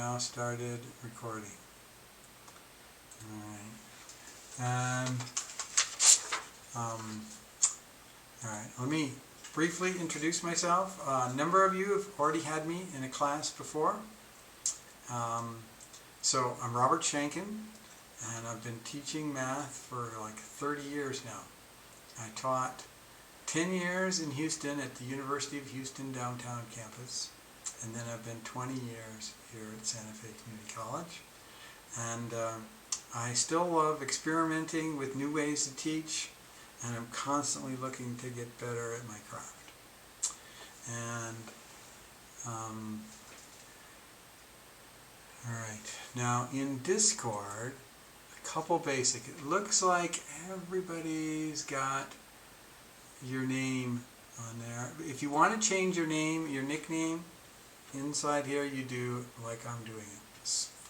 now started recording. Alright. And alright, let me briefly introduce myself. A number of you have already had me in a class before. So I'm Robert Shankin, and I've been teaching math for like 30 years now. I taught 10 years in Houston at the University of Houston downtown campus, and then I've been 20 years here at Santa Fe Community College. And I still love experimenting with new ways to teach, and I'm constantly looking to get better at my craft. And alright, now in Discord, a couple basic. It looks like everybody's got your name on there. If you want to change your name, your nickname, inside here you do like I'm doing it.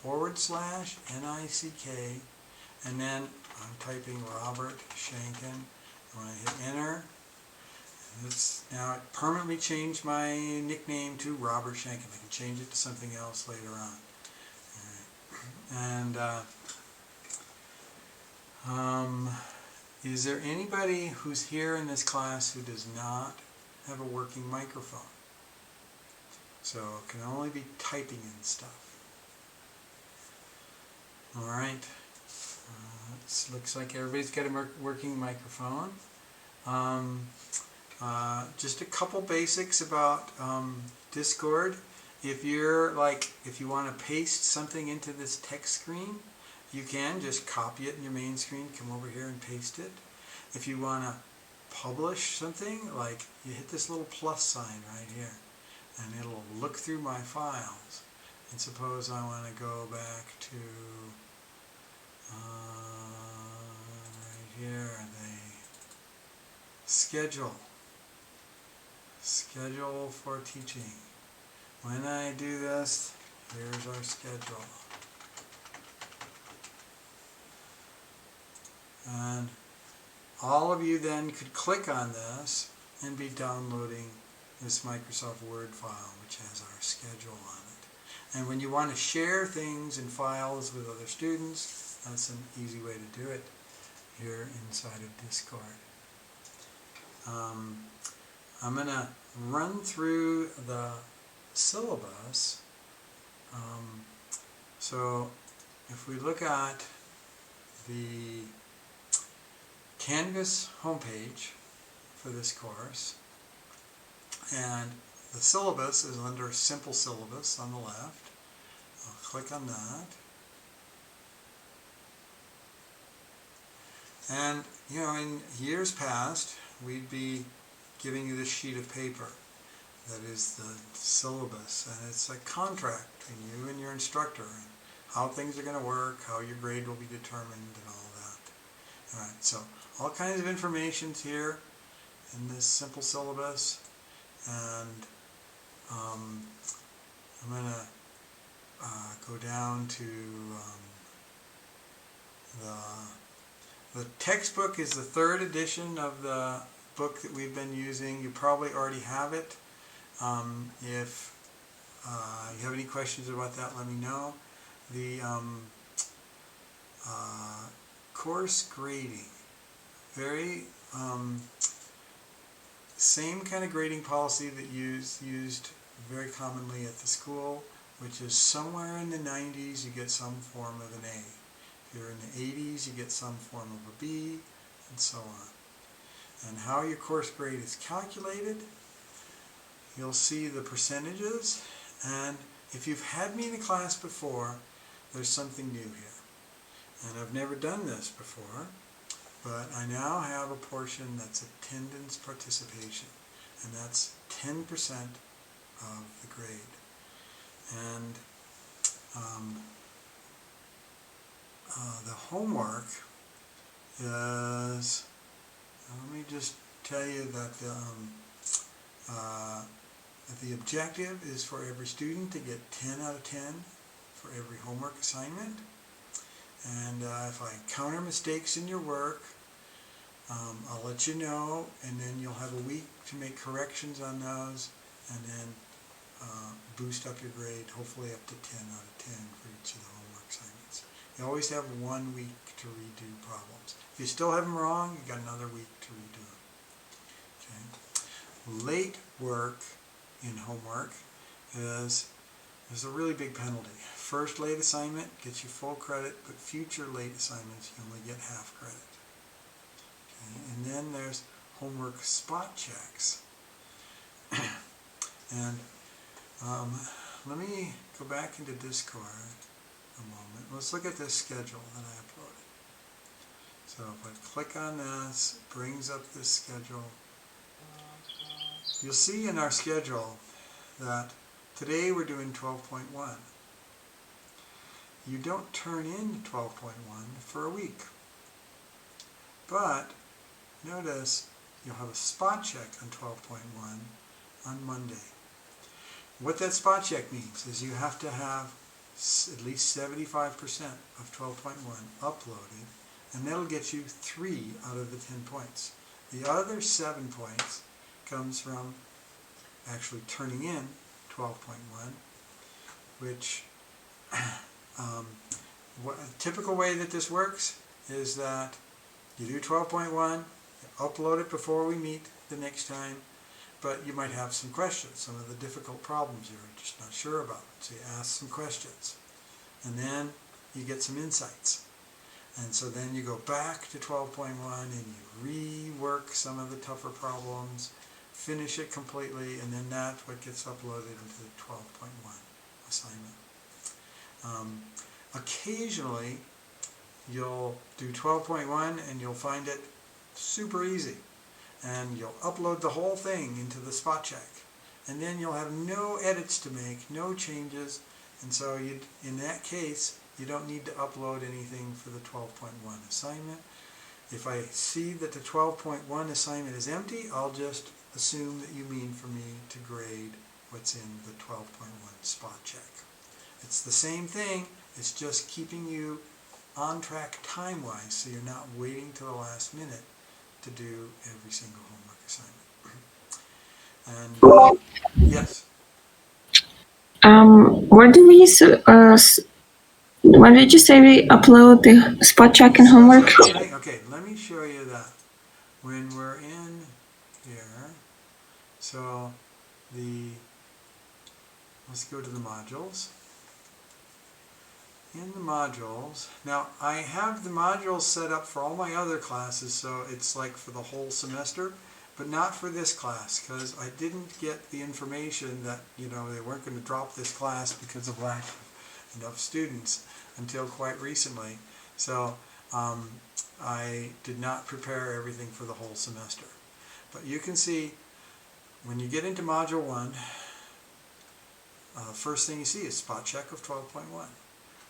/NICK, and then I'm typing Robert Shankin. And when I hit enter, now it permanently changed my nickname to Robert Shankin. I can change it to something else later on. And is there anybody who's here in this class who does not have a working microphone? So it can only be typing and stuff. Alright. Looks like everybody's got a working microphone. Just a couple basics about Discord. If you want to paste something into this text screen, you can just copy it in your main screen, come over here and paste it. If you want to publish something, like you hit this little plus sign right here, and it'll look through my files. And suppose I want to go back to right here, the schedule for teaching. When I do this, here's our schedule. And all of you then could click on this and be downloading this Microsoft Word file, which has our schedule on it. And when you want to share things and files with other students, that's an easy way to do it here inside of Discord. I'm going to run through the syllabus. So if we look at the Canvas homepage for this course, and the syllabus is under Simple Syllabus on the left. I'll click on that. And, you know, in years past, we'd be giving you this sheet of paper that is the syllabus, and it's a contract between you and your instructor, and how things are going to work, how your grade will be determined, and all that. Alright, so all kinds of information's here in this simple syllabus, and I'm going to go down to the textbook is the 3rd edition of the book that we've been using. You probably already have it. If you have any questions about that, let me know. The course grading, very same kind of grading policy that used very commonly at the school, which is somewhere in the 90s you get some form of an A. If you're in the 80s you get some form of a B, and so on. And how your course grade is calculated, you'll see the percentages, and if you've had me in a class before, there's something new here. And I've never done this before, but I now have a portion that's attendance participation, and that's 10% of the grade. And the homework is, let me just tell you that the objective is for every student to get 10 out of 10 for every homework assignment. And if I encounter mistakes in your work, I'll let you know, and then you'll have a week to make corrections on those, and then boost up your grade, hopefully up to 10 out of 10 for each of the homework assignments. You always have 1 week to redo problems. If you still have them wrong, you got another week to redo them. Okay. Late work in homework is a really big penalty. First late assignment gets you full credit, but future late assignments you only get half credit. Okay. And then there's homework spot checks. And let me go back into Discord a moment. Let's look at this schedule that I uploaded. So if I click on this, it brings up this schedule. You'll see in our schedule that today we're doing 12.1. You don't turn in 12.1 for a week. But notice you'll have a spot check on 12.1 on Monday. What that spot check means is you have to have at least 75% of 12.1 uploaded, and that'll get you 3 out of the 10 points. The other 7 points comes from actually turning in 12.1, which a typical way that this works is that you do 12.1, you upload it before we meet the next time, but you might have some questions, some of the difficult problems you're just not sure about. So you ask some questions, and then you get some insights. And so then you go back to 12.1 and you rework some of the tougher problems, finish it completely, and then that's what gets uploaded into the 12.1 assignment. Occasionally, you'll do 12.1 and you'll find it super easy. And you'll upload the whole thing into the spot check. And then you'll have no edits to make, no changes. And so in that case, you don't need to upload anything for the 12.1 assignment. If I see that the 12.1 assignment is empty, I'll just assume that you mean for me to grade what's in the 12.1 spot check. It's the same thing, it's just keeping you on track time-wise so you're not waiting till the last minute to do every single homework assignment. And yes? Where do we when did you say we upload the spot check and homework? Okay, let me show you that. When we're in here, so let's go to the modules. In the modules, now I have the modules set up for all my other classes, so it's like for the whole semester, but not for this class, because I didn't get the information that, they weren't going to drop this class because of lack of enough students until quite recently. So I did not prepare everything for the whole semester. But you can see, when you get into Module 1, first thing you see is spot check of 12.1.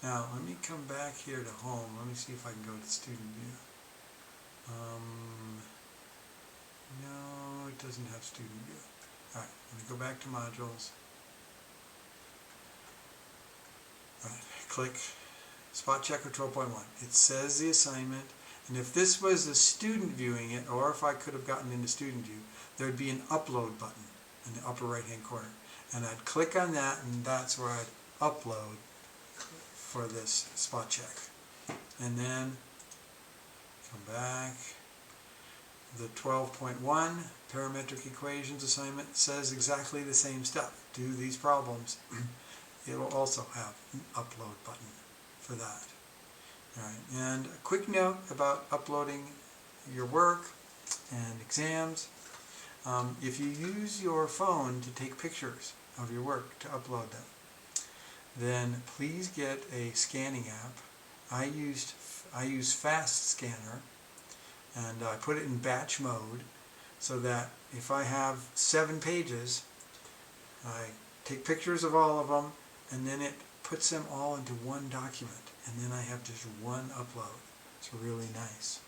Now, let me come back here to home. Let me see if I can go to student view. No, it doesn't have student view. Alright, let me go back to modules. Alright, click spot check of 12.1. It says the assignment, and if this was a student viewing it, or if I could have gotten into student view, there would be an upload button in the upper right hand corner. And I'd click on that, and that's where I'd upload for this spot check. And then come back. The 12.1 parametric equations assignment says exactly the same stuff. Do these problems. It will also have an upload button for that. All right. And a quick note about uploading your work and exams. If you use your phone to take pictures of your work to upload them, then please get a scanning app. I use Fast Scanner, and I put it in batch mode so that if I have 7 pages, I take pictures of all of them, and then it puts them all into one document, and then I have just one upload. It's really nice.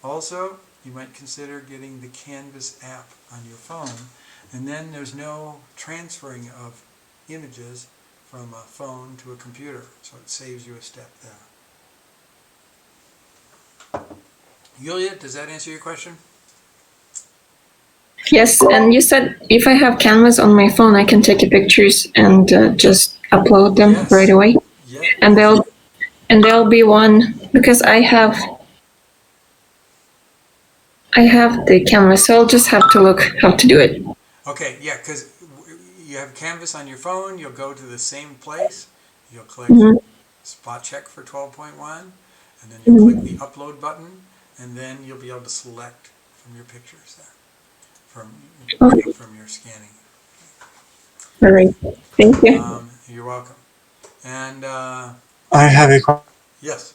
Also, you might consider getting the Canvas app on your phone, and then there's no transferring of images from a phone to a computer, so it saves you a step there. Yulia, does that answer your question? Yes, and you said if I have Canvas on my phone, I can take pictures and just upload them right Yes. away. Yeah. And there'll be one because I have the Canvas, so I'll just have to look how to do it. Okay, yeah, because you have Canvas on your phone, you'll go to the same place, you'll click Hmm. spot check for 12.1, and then you'll click the Hmm. upload button, and then you'll be able to select from your pictures there, Okay, from your scanning. all right. Thank you. You're welcome. And I have a question. yes,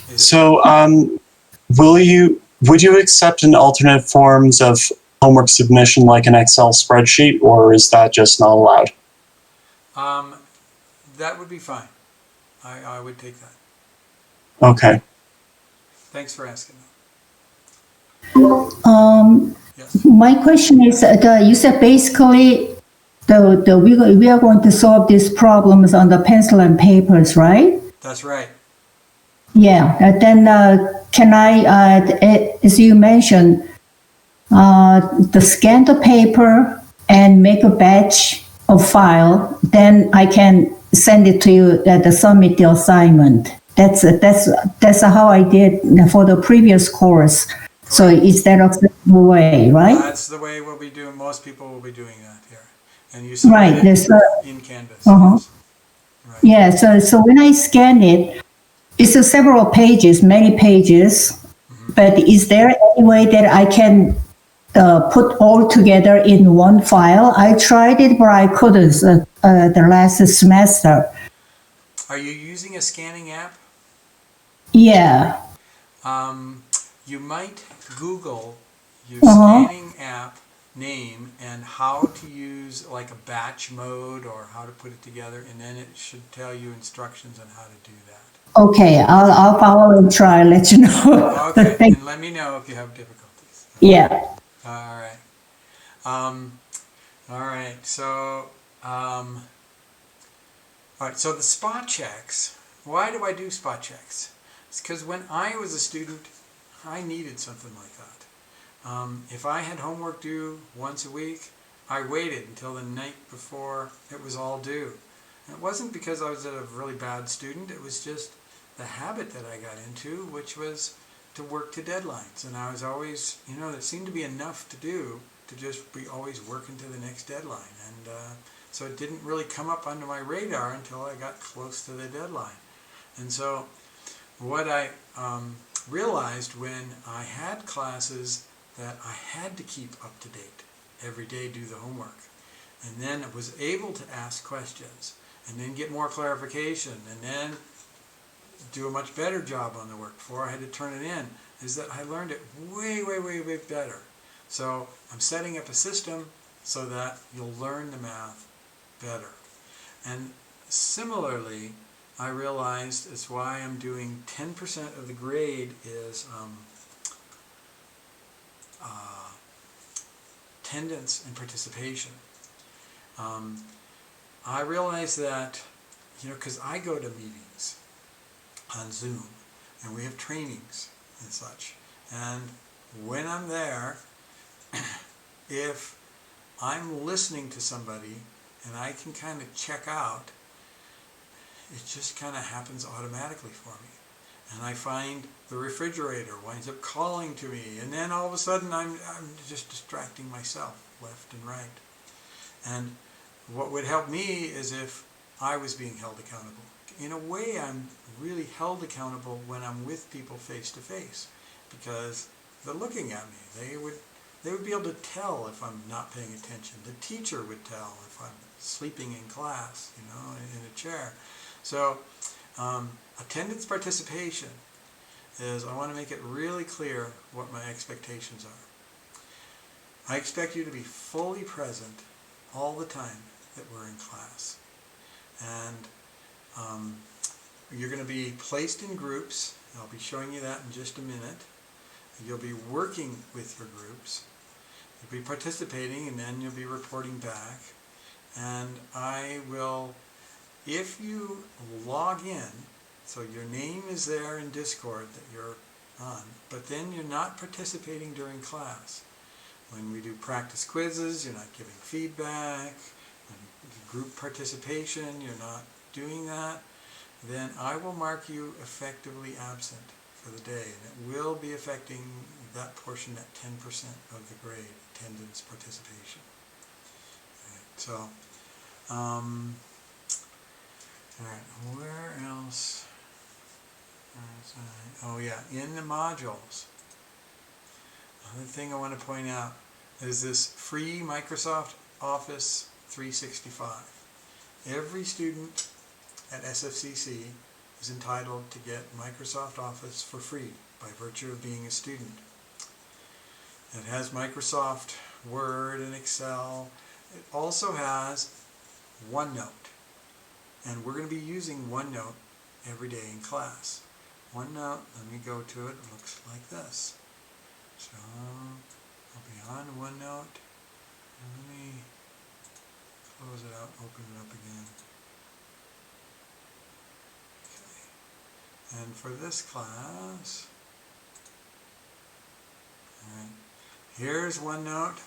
is it? So, would you accept an alternate forms of homework submission like an Excel spreadsheet, or is that just not allowed? Um, that would be fine. I would take that. Okay. Thanks for asking. Um, Yes, my question is, you said basically we are going to solve these problems on the pencil and papers, right? that's right. Yeah. Then can I, as you mentioned, the scan the paper and make a batch of file, then I can send it to you to submit the assignment. That's how I did for the previous course. So Correct. is that acceptable way, right? That's the way we'll be doing. Most people will be doing that here, and you submit Right. it There's in Canvas. uh-huh. Yes, right. Yeah. So when I scan it, it's several pages, many pages. Mm-hmm. But is there any way that I can put all together in one file? I tried it, but I couldn't the last semester. Are you using a scanning app? Yeah. Um, you might Google your Uh-huh. scanning app name and how to use like a batch mode or how to put it together, and then it should tell you instructions on how to do that. Okay. I'll follow and try. Let you know. Okay, Thank. and let me know if you have difficulties. Yeah. All right. Um, all right. So, all right. So the spot checks. Why do I do spot checks? It's because when I was a student, I needed something like that. If I had homework due once a week, I waited until the night before it was all due. And it wasn't because I was a really bad student. It was just the habit that I got into, which was to work to deadlines. And I was always, there seemed to be enough to do to just be always working to the next deadline. And so it didn't really come up under my radar until I got close to the deadline. And so what I realized when I had classes that I had to keep up to date every day, do the homework, and then I was able to ask questions and then get more clarification and then do a much better job on the work before I had to turn it in, is that I learned it way better. So I'm setting up a system so that you'll learn the math better. And similarly, I realized it's why I'm doing 10% of the grade is attendance and participation. I realized that, because I go to meetings on Zoom and we have trainings and such. And when I'm there, if I'm listening to somebody and I can kind of check out, it just kind of happens automatically for me. And I find the refrigerator winds up calling to me, and then all of a sudden I'm just distracting myself left and right. And what would help me is if I was being held accountable. In a way, I'm really held accountable when I'm with people face to face, because they're looking at me. They would be able to tell if I'm not paying attention. The teacher would tell if I'm sleeping in class, in a chair. So attendance participation is, I want to make it really clear what my expectations are. I expect you to be fully present all the time that we're in class. And you're going to be placed in groups. I'll be showing you that in just a minute. You'll be working with your groups. You'll be participating, and then you'll be reporting back. And I will, if you log in, so your name is there in Discord that you're on. But then you're not participating during class. When we do practice quizzes, you're not giving feedback. When group participation, you're not doing that. Then I will mark you effectively absent for the day. And it will be affecting that portion, that 10% of the grade, attendance participation. Right, so, all right, where else? Oh yeah, in the modules. Another thing I want to point out is this free Microsoft Office 365. Every student at SFCC is entitled to get Microsoft Office for free by virtue of being a student. It has Microsoft Word and Excel. It also has OneNote. And we're going to be using OneNote every day in class. OneNote, let me go to it. It looks like this. So I'll be on OneNote. And let me close it out, open it up again. Okay. And for this class, all right, here's OneNote.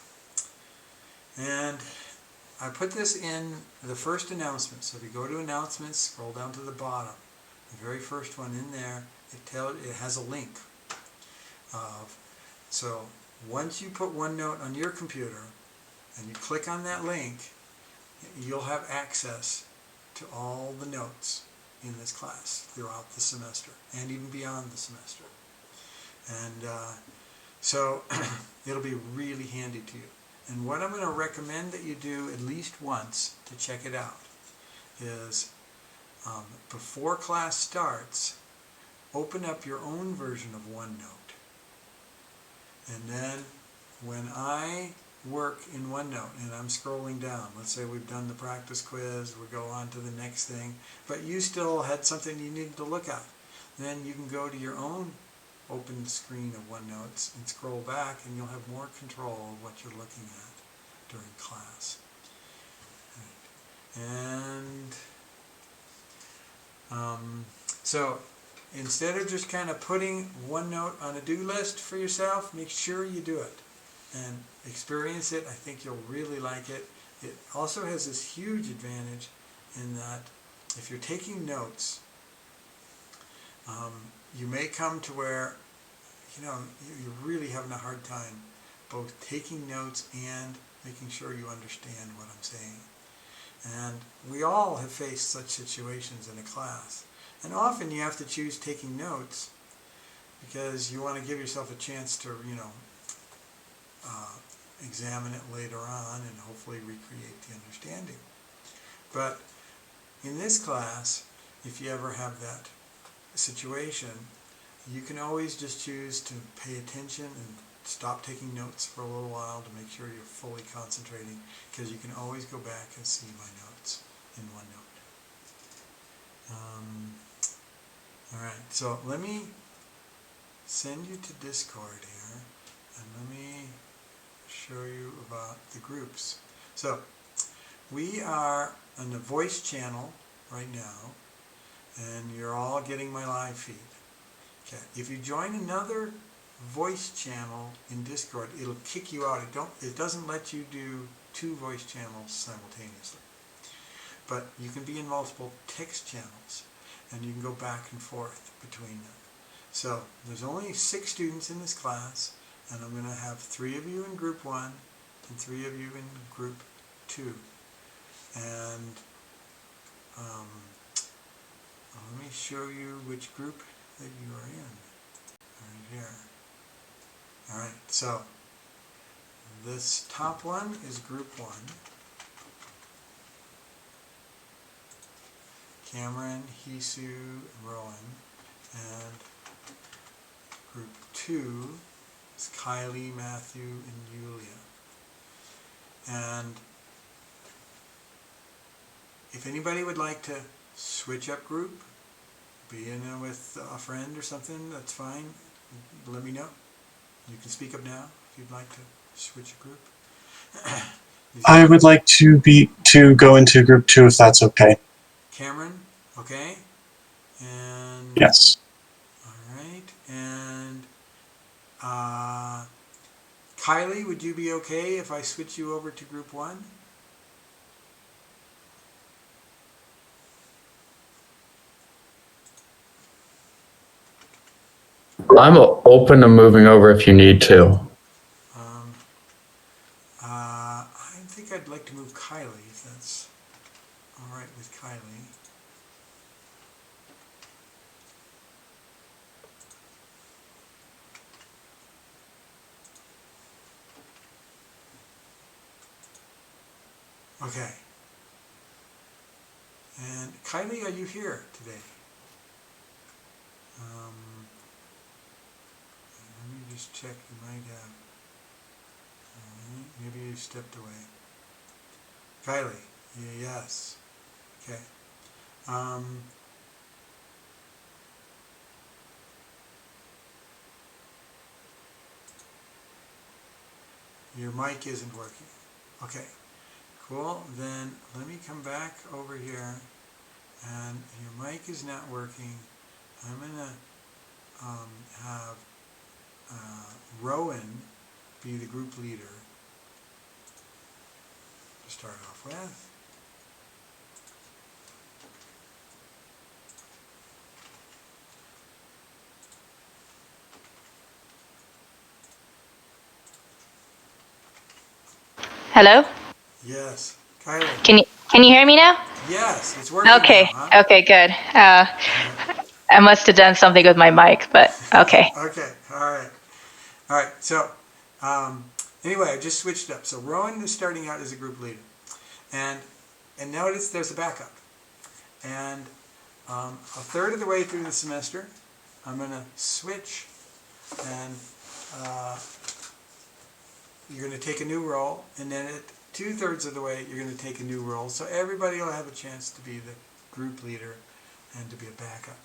And I put this in the first announcement. So if you go to announcements, scroll down to the bottom. The very first one in there, it has a link. So once you put OneNote on your computer and you click on that link, you'll have access to all the notes in this class throughout the semester and even beyond the semester. And so it'll be really handy to you. And what I'm going to recommend that you do at least once to check it out is before class starts, open up your own version of OneNote. And then when I work in OneNote and I'm scrolling down, let's say we've done the practice quiz, we go on to the next thing, but you still had something you needed to look at, then you can go to your own open screen of OneNotes and scroll back, and you'll have more control of what you're looking at during class. And so instead of just kind of putting OneNote on a do list for yourself, make sure you do it and experience it. I think you'll really like it. It also has this huge advantage in that if you're taking notes, you may come to where, you're really having a hard time both taking notes and making sure you understand what I'm saying. And we all have faced such situations in a class. And often you have to choose taking notes because you want to give yourself a chance to, examine it later on and hopefully recreate the understanding. But in this class, if you ever have that situation, you can always just choose to pay attention and stop taking notes for a little while to make sure you're fully concentrating, because you can always go back and see my notes in OneNote. All right, so let me send you to Discord here, and let me show you about the groups. So we are on the voice channel right now, and you're all getting my live feed. Okay, if you join another voice channel in Discord, it'll kick you out. It doesn't let you do two voice channels simultaneously. But you can be in multiple text channels, and you can go back and forth between them. So there's only 6 students in this class, and I'm going to have 3 of you in group 1 and 3 of you in group 2. And let me show you which group that you are in. Right here. All right, so this top one is group 1. Cameron, Hisu, and Rowan. And group 2 is Kylie, Matthew, and Yulia. And if anybody would like to switch up group, be in it with a friend or something, that's fine. Let me know. You can speak up now if you'd like to switch a group. I would like to go into group 2 if that's okay. Cameron, okay? And yes. All right, and Kylie, would you be okay if I switch you over to group 1? I'm open to moving over if you need to. I think I'd like to move Kylie, if that's all right with Kylie. Okay. And Kylie, are you here today? Let me just check. You might have. Maybe you stepped away. Kylie, yes. Okay. Your mic isn't working. Okay. Cool. Then let me come back over here. And your mic is not working. I'm going to have Rowan be the group leader to start off with. Hello? Yes. Kylie. Can you hear me now? Yes, it's working Okay. now, huh? Okay, good. I must have done something with my mic, but okay. Okay. All right. All right. So anyway, I just switched up. So Rowan is starting out as a group leader. And notice there's a backup. And a third of the way through the semester, I'm going to switch, and you're going to take a new role, and then at 2/3 of the way, you're going to take a new role. So everybody will have a chance to be the group leader and to be a backup.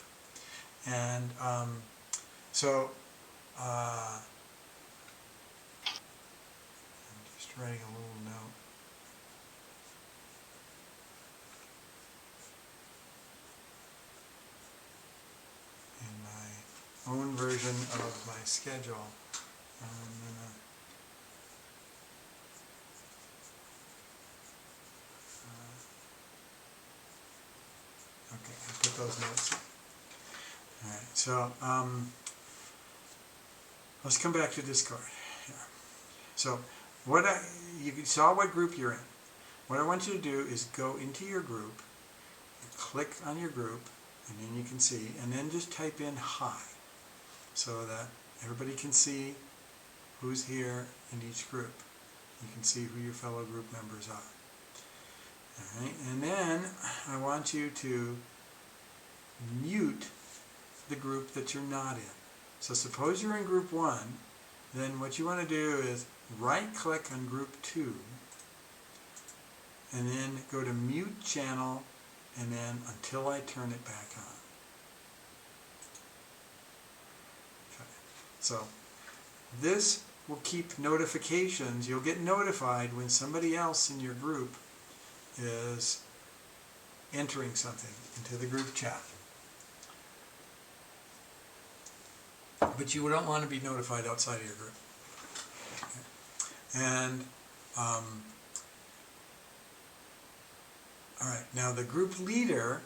And so I'm just writing a little note. In my own version of my schedule, I'm gonna okay, I put those notes in. All right, so let's come back to Discord here. So you saw what group you're in. What I want you to do is go into your group, click on your group, and then you can see, and then just type in hi, so that everybody can see who's here in each group. You can see who your fellow group members are. All right, and then I want you to mute the group that you're not in. So suppose you're in group 1, then what you want to do is right click on group 2, and then go to mute channel, and then until I turn it back on. Okay. So this will keep notifications. You'll get notified when somebody else in your group is entering something into the group chat. But you don't want to be notified outside of your group. Okay. And all right, now the group leader,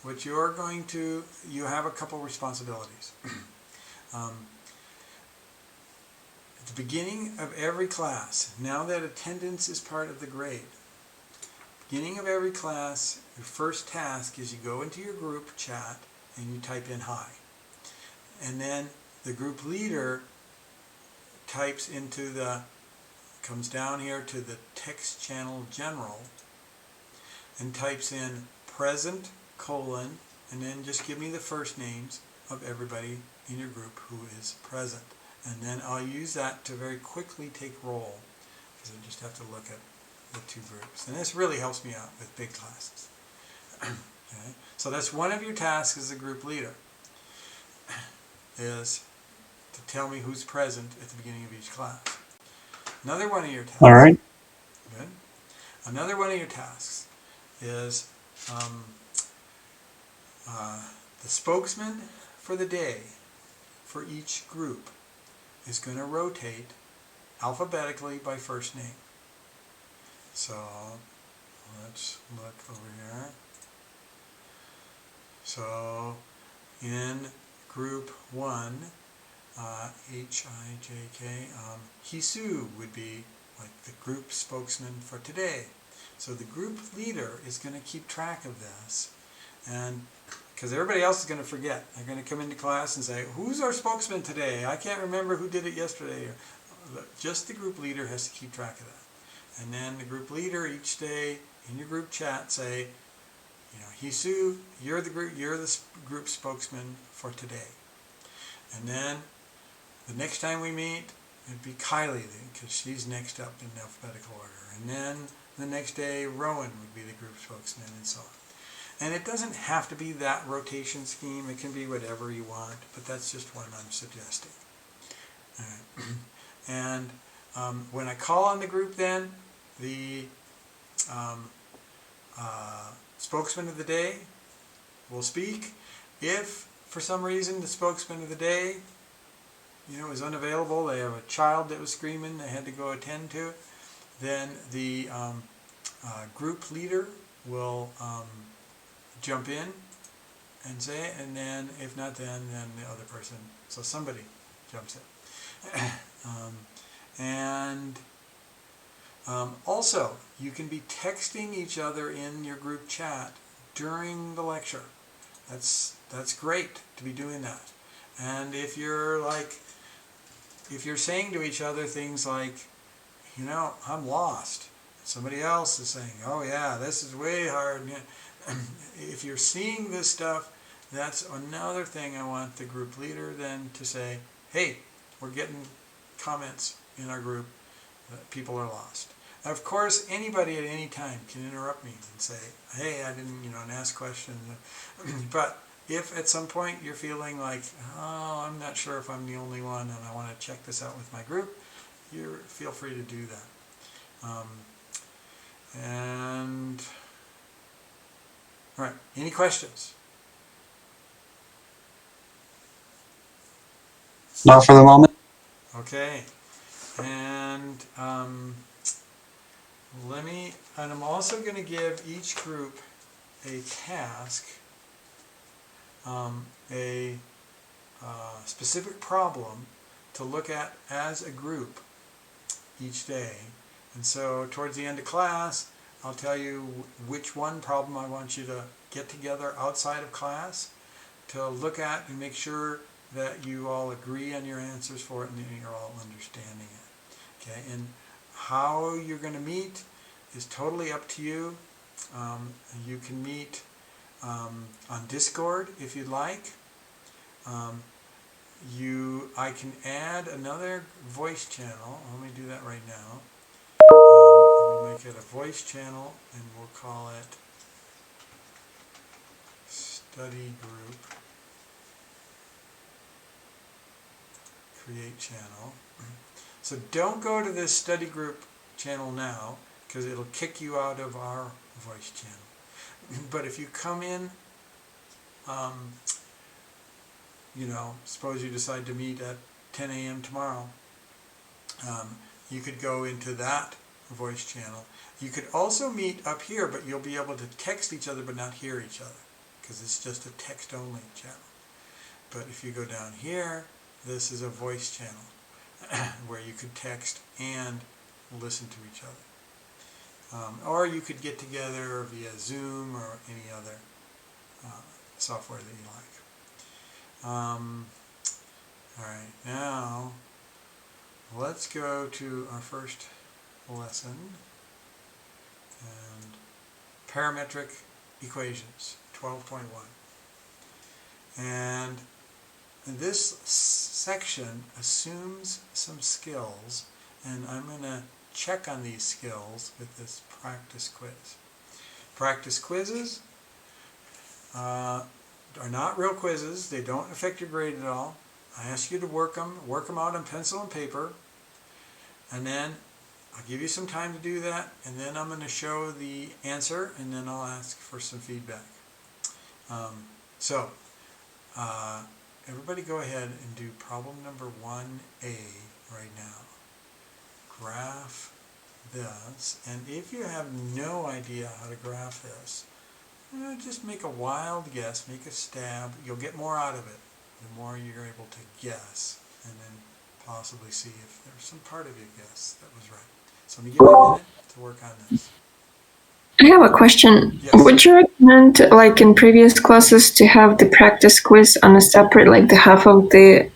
what you're going to, you have a couple responsibilities. At the beginning of every class, now that attendance is part of the grade, beginning of every class, your first task is you go into your group chat and you type in hi. And then the group leader types into comes down here to the text channel general and types in present, and then just give me the first names of everybody in your group who is present. And then I'll use that to very quickly take roll, because I just have to look at the two groups. And this really helps me out with big classes. Okay? So that's one of your tasks as a group leader, is to tell me who's present at the beginning of each class. Another one of your tasks. All right. Good. Another one of your tasks is the spokesman for the day for each group is going to rotate alphabetically by first name. So let's look over here. So in group 1, H-I-J-K, Hisu would be like the group spokesman for today. So the group leader is going to keep track of this, and because everybody else is going to forget. They're going to come into class and say, who's our spokesman today? I can't remember who did it yesterday. Just the group leader has to keep track of that. And then the group leader each day in your group chat say, you know, Hisu, you're the group spokesman for today. And then the next time we meet, it'd be Kylie, because she's next up in alphabetical order. And then the next day, Rowan would be the group spokesman, and so on. And it doesn't have to be that rotation scheme. It can be whatever you want, but that's just one I'm suggesting. All right. And when I call on the group then, the spokesman of the day will speak. If for some reason the spokesman of the day, you know, is unavailable, they have a child that was screaming they had to go attend to, then the group leader will jump in and say it, and then if not then the other person, so somebody jumps in. Also, you can be texting each other in your group chat during the lecture. That's great to be doing that. And if you're saying to each other things like, you know, I'm lost. Somebody else is saying, oh yeah, this is way hard. If you're seeing this stuff, that's another thing I want the group leader then to say, hey, we're getting comments in our group that people are lost. Of course, anybody at any time can interrupt me and say, hey, I didn't, you know, and ask questions. But if at some point you're feeling like, oh, I'm not sure if I'm the only one and I want to check this out with my group, you feel free to do that. All right, any questions? Not for the moment. Okay, and I'm also going to give each group a task, a specific problem to look at as a group each day. And so towards the end of class, I'll tell you which one problem I want you to get together outside of class to look at and make sure that you all agree on your answers for it and that you're all understanding it. Okay, and how you're going to meet is totally up to you. You can meet on Discord if you'd like. I can add another voice channel. Let me do that right now. We'll make it a voice channel and we'll call it Study Group Create Channel. So don't go to this study group channel now because it'll kick you out of our voice channel. But if you come in, you know, suppose you decide to meet at 10 a.m. tomorrow, you could go into that voice channel. You could also meet up here, but you'll be able to text each other but not hear each other because it's just a text-only channel. But if you go down here, this is a voice channel where you could text and listen to each other. Or you could get together via Zoom or any other software that you like. All right, now let's go to our first lesson, and parametric equations, 12.1. And this section assumes some skills, and I'm going to check on these skills with this practice quiz. Practice quizzes are not real quizzes. They don't affect your grade at all. I ask you to work them out on pencil and paper, and then I'll give you some time to do that, and then I'm going to show the answer, and then I'll ask for some feedback. everybody go ahead and do problem number 1A right now. Graph this, and if you have no idea how to graph this, just make a wild guess, make a stab. You'll get more out of it the more you're able to guess, and then possibly see if there's some part of your guess that was right. So I'm going to give you a minute to work on this. I have a question. Yes. Would you recommend, like in previous classes, to have the practice quiz on a separate, like the half of the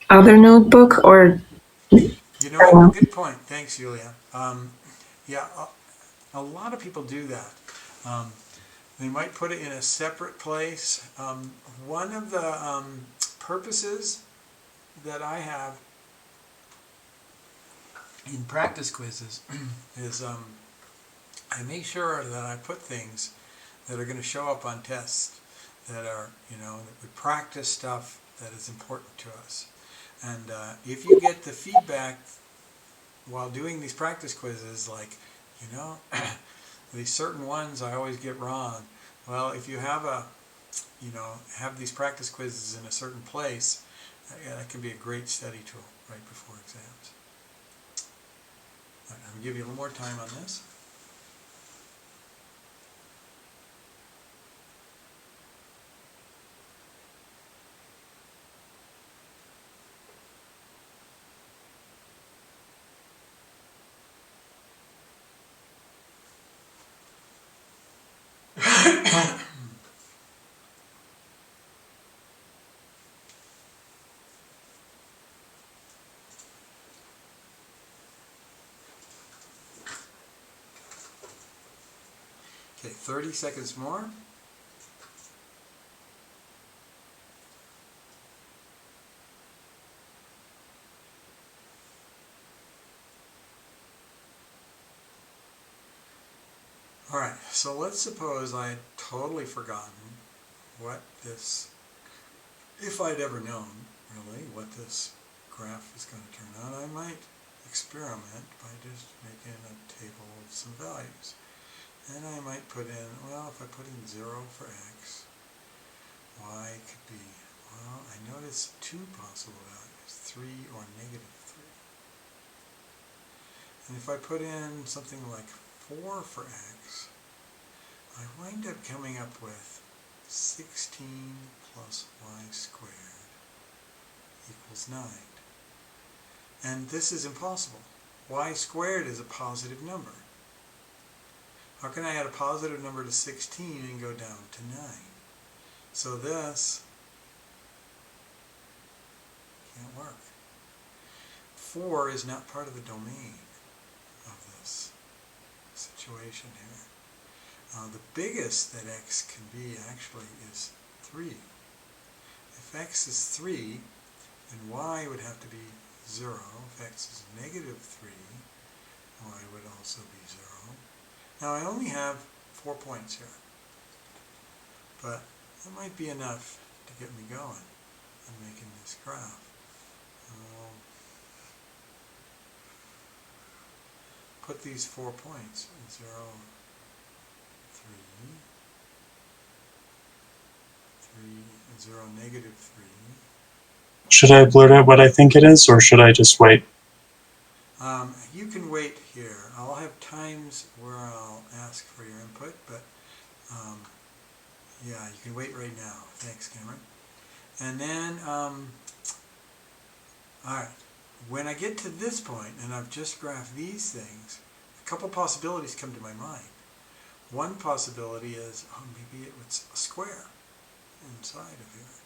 other notebook, or? You know what? Good point. Thanks, Julia. Yeah, a lot of people do that. They might put it in a separate place. One of the purposes that I have in practice quizzes is I make sure that I put things that are going to show up on tests that are, that we practice stuff that is important to us. And if you get the feedback while doing these practice quizzes, like, these certain ones I always get wrong. Well, if you have have these practice quizzes in a certain place, that can be a great study tool right before exams. All right, I'm going to give you a little more time on this. Okay, 30 seconds more. All right, so let's suppose I had totally forgotten what this, if I'd ever known, really, what this graph is going to turn out. I might experiment by just making a table of some values. And I might put in, well, if I put in 0 for x, y could be, well, I notice two possible values, 3 or -3. And if I put in something like 4 for x, I wind up coming up with 16 plus y squared equals 9. And this is impossible. Y squared is a positive number. How can I add a positive number to 16 and go down to 9? So this can't work. 4 is not part of the domain of this situation here. The biggest that x can be actually is 3. If x is 3, then y would have to be 0. If x is -3, y would also be 0. Now I only have 4 points here, but that might be enough to get me going on making this graph. Put these 4 points, 0, 3, 0, -3. Should I blurt out what I think it is, or should I just wait? You can wait here. I'll have times where I'll ask for your input, but yeah, you can wait right now. Thanks, Cameron. And then, alright, when I get to this point, and I've just graphed these things, a couple possibilities come to my mind. One possibility is, oh, maybe it's a square inside of here.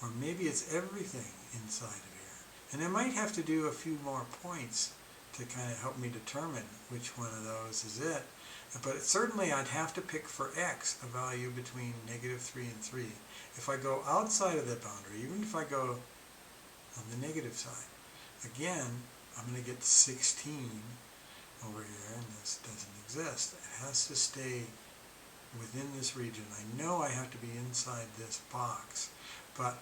Or maybe it's everything inside of here. And I might have to do a few more points to kind of help me determine which one of those is it. But certainly I'd have to pick for x a value between -3 and 3. If I go outside of that boundary, even if I go on the negative side, again, I'm going to get 16 over here, and this doesn't exist. It has to stay within this region. I know I have to be inside this box, but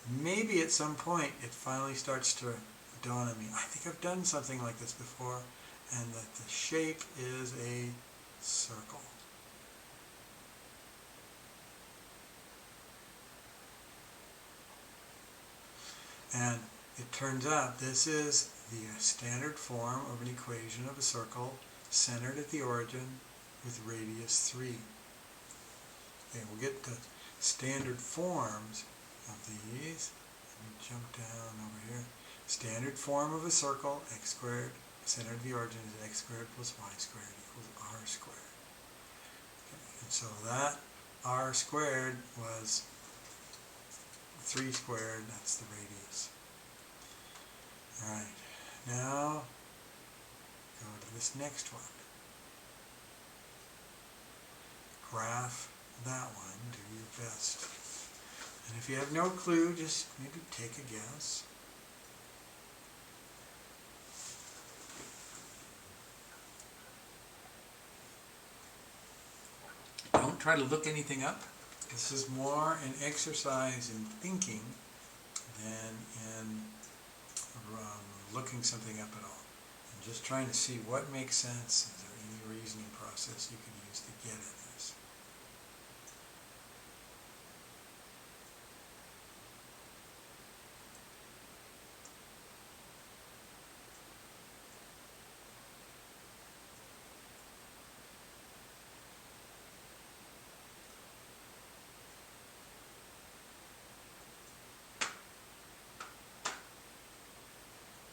maybe at some point it finally starts to dawn on me. I think I've done something like this before, and that the shape is a circle. And it turns out this is the standard form of an equation of a circle centered at the origin with radius 3. Okay, we'll get the standard forms of these. Let me jump down over here. Standard form of a circle, x squared, center of the origin is x squared plus y squared equals r squared. Okay, and so that r squared was 3 squared, that's the radius. Alright, now go to this next one. Graph that one, do your best. And if you have no clue, just maybe take a guess. Don't try to look anything up. This is more an exercise in thinking than in looking something up at all. And just trying to see what makes sense. Is there any reasoning process you can use to get at this?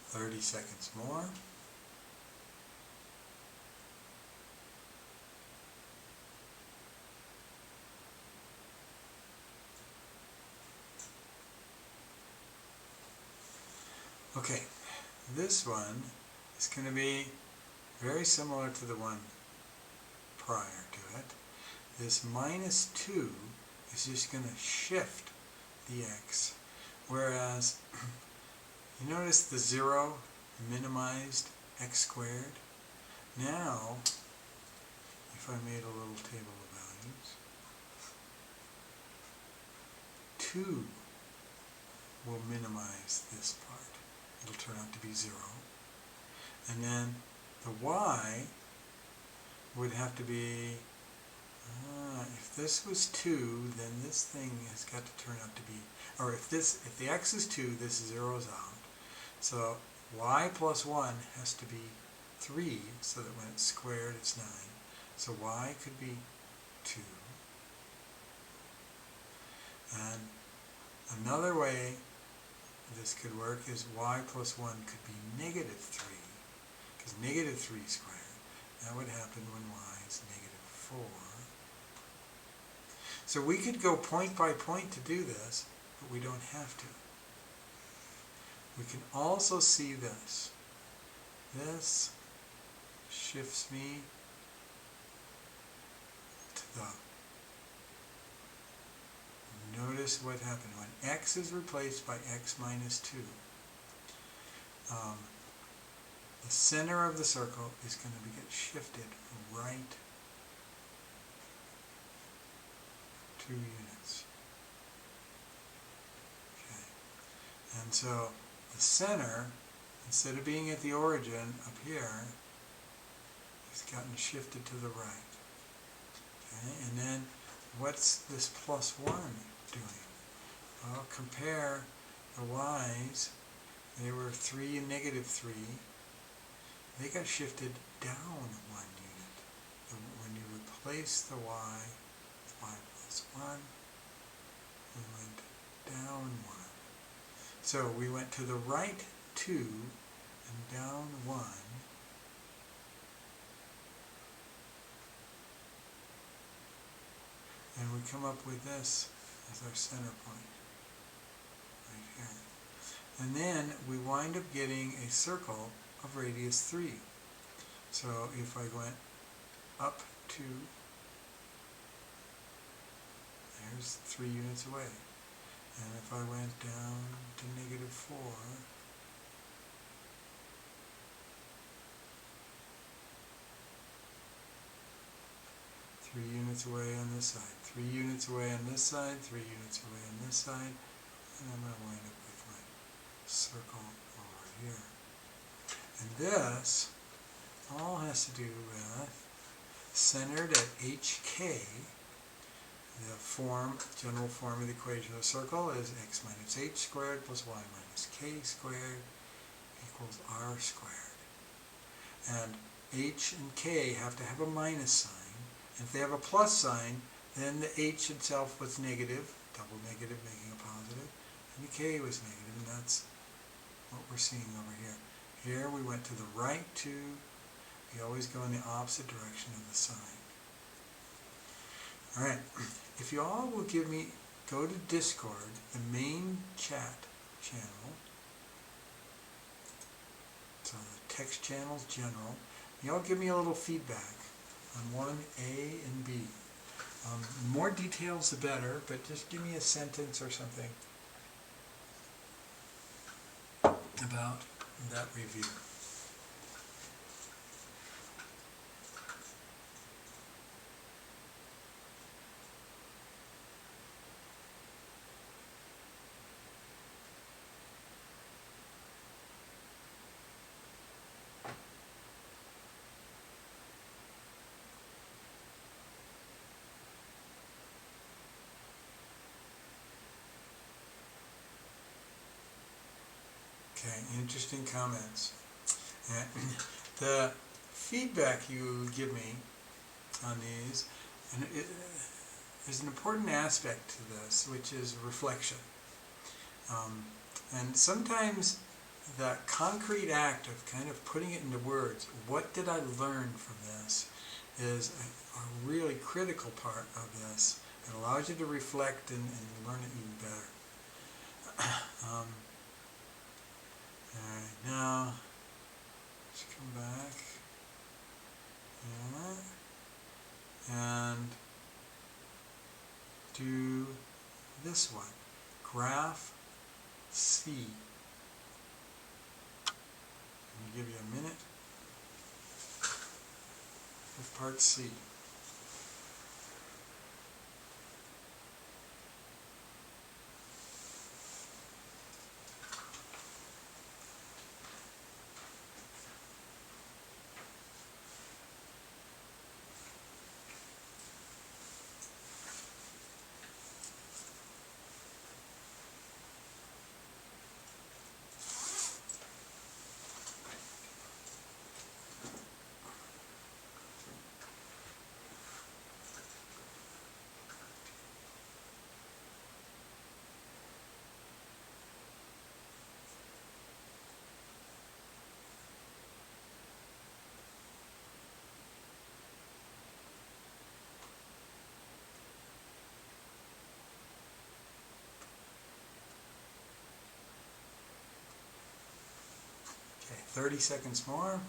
Thirty seconds more. Okay, this one is going to be very similar to the one prior to it. This minus 2 is just going to shift the x, whereas you notice the 0 minimized x squared. Now, if I made a little table of values, 2 will minimize this part. It'll turn out to be 0. And then the y would have to be, if this was 2, then this thing has got to turn out to be, or if the x is 2, this zeroes out. So y plus 1 has to be 3, so that when it's squared it's 9. So y could be 2. And another way this could work is y plus 1 could be negative 3, because negative 3 squared, that would happen when y is negative 4. So we could go point by point to do this, but we don't have to. We can also see this. This shifts me to the, notice what happened when x is replaced by x minus 2. The center of the circle is going to get shifted right 2 units. Okay. And so the center, instead of being at the origin up here, has gotten shifted to the right. Okay. And then what's this plus 1 doing? Well, compare the y's. They were 3 and negative 3. They got shifted down 1 unit. And when you replace the y with y plus 1, we went down 1. So we went to the right 2 and down 1. And we come up with this as our center point, right here. And then we wind up getting a circle of radius 3. So if I went up 2, there's 3 units away. And if I went down to negative 4, 3 units away on this side, 3 units away on this side, 3 units away on this side, and I'm going to wind up with my circle over here. And this all has to do with centered at HK, The general form of the equation of a circle is x minus h squared plus y minus k squared equals r squared. And h and k have to have a minus sign. And if they have a plus sign, then the h itself was negative, double negative making a positive, and the k was negative, and that's what we're seeing over here. Here we went to the right 2. We always go in the opposite direction of the sign. Alright, if you all will go to Discord, the main chat channel, so the text channel's general, you all give me a little feedback on 1A and B. The more details the better, but just give me a sentence or something about that review. Okay, interesting comments. The feedback you give me on these, and there's an important aspect to this, which is reflection. And sometimes that concrete act of kind of putting it into words, what did I learn from this, is a really critical part of this. It allows you to reflect and learn it even better. Alright, now let's come back. Yeah. And do this one. Graph C. Let me give you a minute with part C. Okay, 30 seconds more.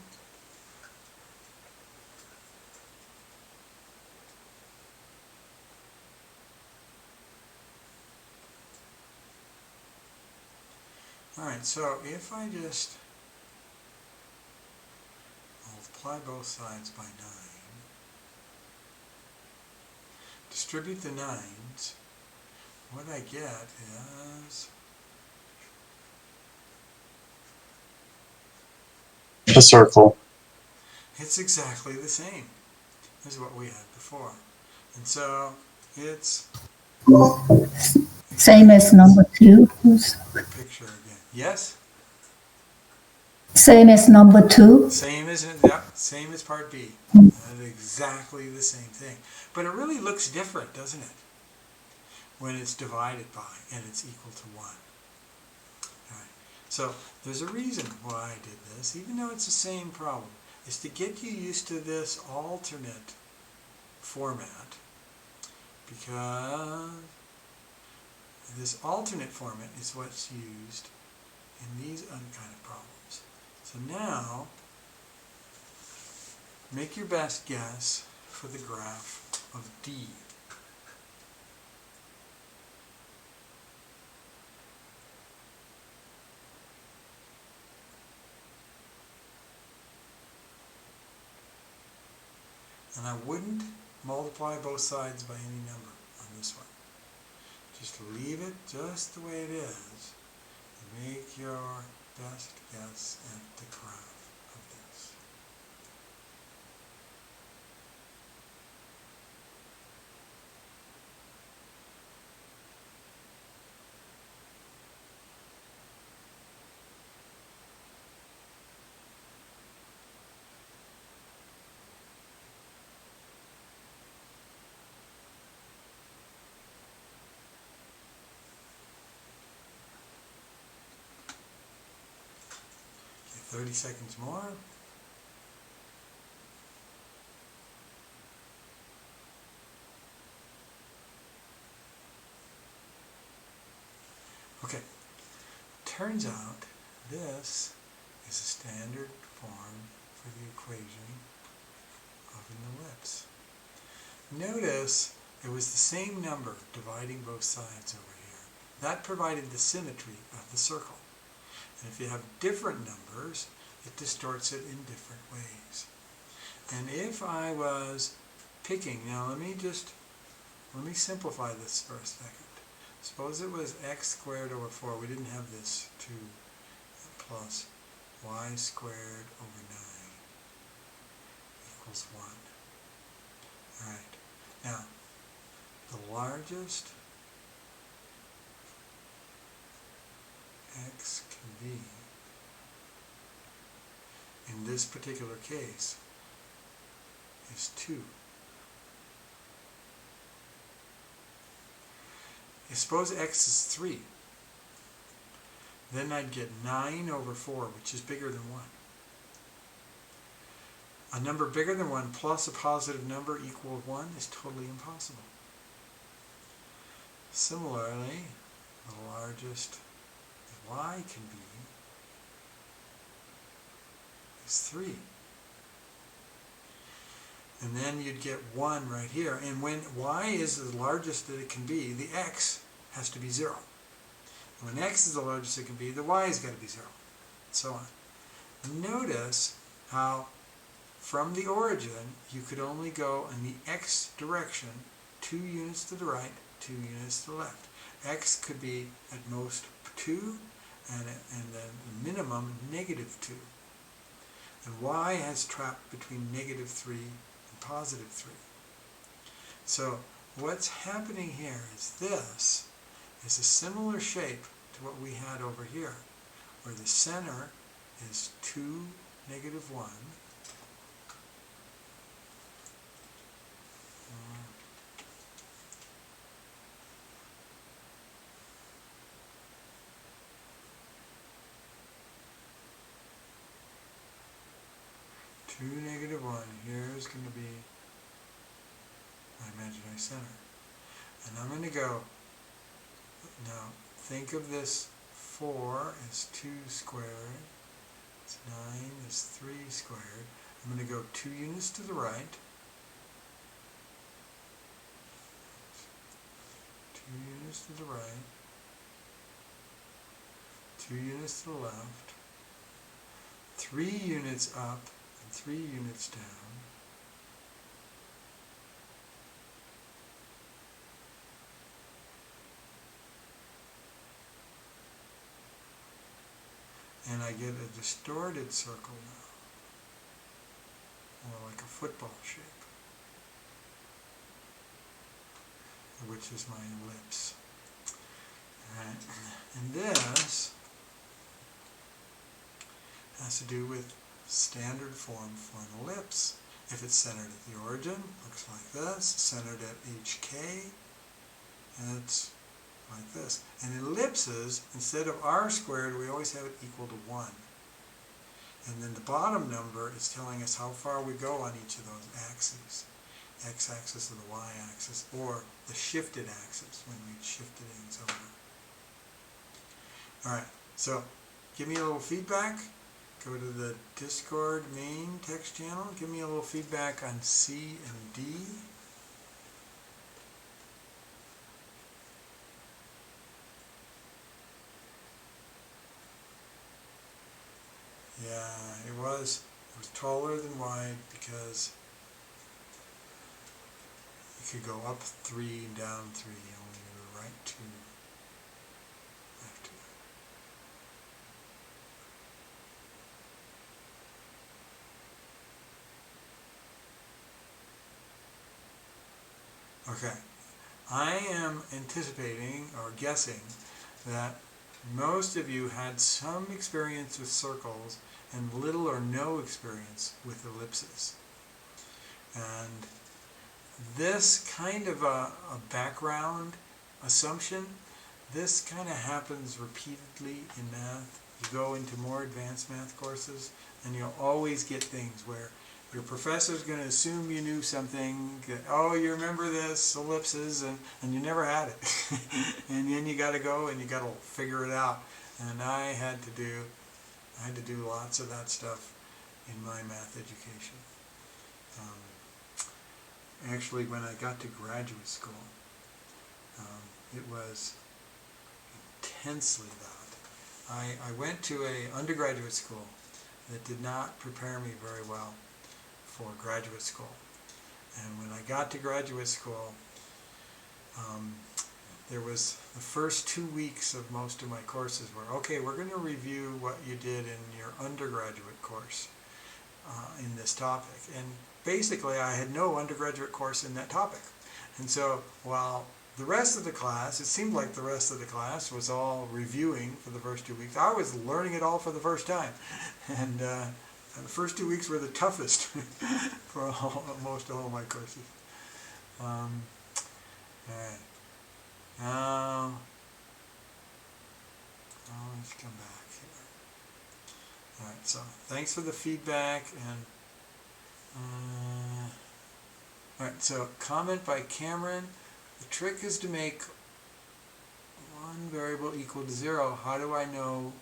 Alright, so if I just multiply both sides by 9, distribute the 9s, what I get is A circle. it's exactly the same as what we had before. And so it's Same as number 2. picture again. Yes? Same as number 2. Same as same as part B. That's exactly the same thing. But it really looks different, doesn't it? When it's divided by and it's equal to 1. Alright. So there's a reason why I did this, even though it's the same problem. Is to get you used to this alternate format, because this alternate format is what's used in these kind of problems. So now, make your best guess for the graph of D. And I wouldn't multiply both sides by any number on this one. Just leave it just the way it is and make your best guess at the graph of this. 30 seconds more. Okay, turns out this is a standard form for the equation of an ellipse. Notice it was the same number dividing both sides over here. That provided the symmetry of the circle. And if you have different numbers, it distorts it in different ways. And if I was picking, now let me simplify this for a second. Suppose it was x squared over 4. We didn't have this 2 plus y squared over 9 equals 1. All right. Now, the largest x can be in this particular case is 2. Suppose x is 3. Then I'd get 9 over 4, which is bigger than 1. A number bigger than 1 plus a positive number equal 1 is totally impossible. Similarly, the largest y can be is 3. And then you'd get 1 right here. And when y is the largest that it can be, the x has to be 0. And when x is the largest it can be, the y has got to be 0. And so on. Notice how from the origin you could only go in the x direction 2 units to the right, 2 units to the left. X could be at most 2 and then the minimum -2. And y has trapped between -3 and +3. So what's happening here is this is a similar shape to what we had over here, where the center is 2, -1. 2, -1. Here's going to be my imaginary center. And I'm going to go, now think of this 4 as 2 squared, it's 9 is 3 squared. I'm going to go 2 units to the right, 2 units to the right, 2 units to the left, 3 units up, 3 units down, and I get a distorted circle now, more like a football shape, which is my ellipse. Alright, and this has to do with standard form for an ellipse. If it's centered at the origin, looks like this. Centered at HK, and it's like this. And ellipses, instead of r squared, we always have it equal to 1. And then the bottom number is telling us how far we go on each of those axes. X-axis or the y-axis, or the shifted axis when we shifted things over. Alright, so give me a little feedback. Go to the Discord main text channel. Give me a little feedback on C and D. Yeah, it was taller than wide because you could go up 3 and down 3, only to the right 2, left 2. Okay, I am anticipating or guessing that most of you had some experience with circles and little or no experience with ellipses. And this kind of a background assumption, this kind of happens repeatedly in math. you go into more advanced math courses, and you'll always get things where your professor's going to assume you knew something, that, oh, you remember this, ellipses, and you never had it. And then you got to go and you got to figure it out. And I had to do lots of that stuff in my math education. Actually, when I got to graduate school, it was intensely that. I went to a undergraduate school that did not prepare me very well for graduate school. And when I got to graduate school, there was the first 2 weeks of most of my courses were, okay, we're going to review what you did in your undergraduate course in this topic. And basically I had no undergraduate course in that topic. And so while the rest of the class, it seemed like the rest of the class was all reviewing for the first 2 weeks, I was learning it all for the first time. And the first 2 weeks were the toughest for most all my courses. All right. Now, let's come back here. All right, so thanks for the feedback. And all right, so comment by Cameron. The trick is to make one variable equal to 0. How do I know?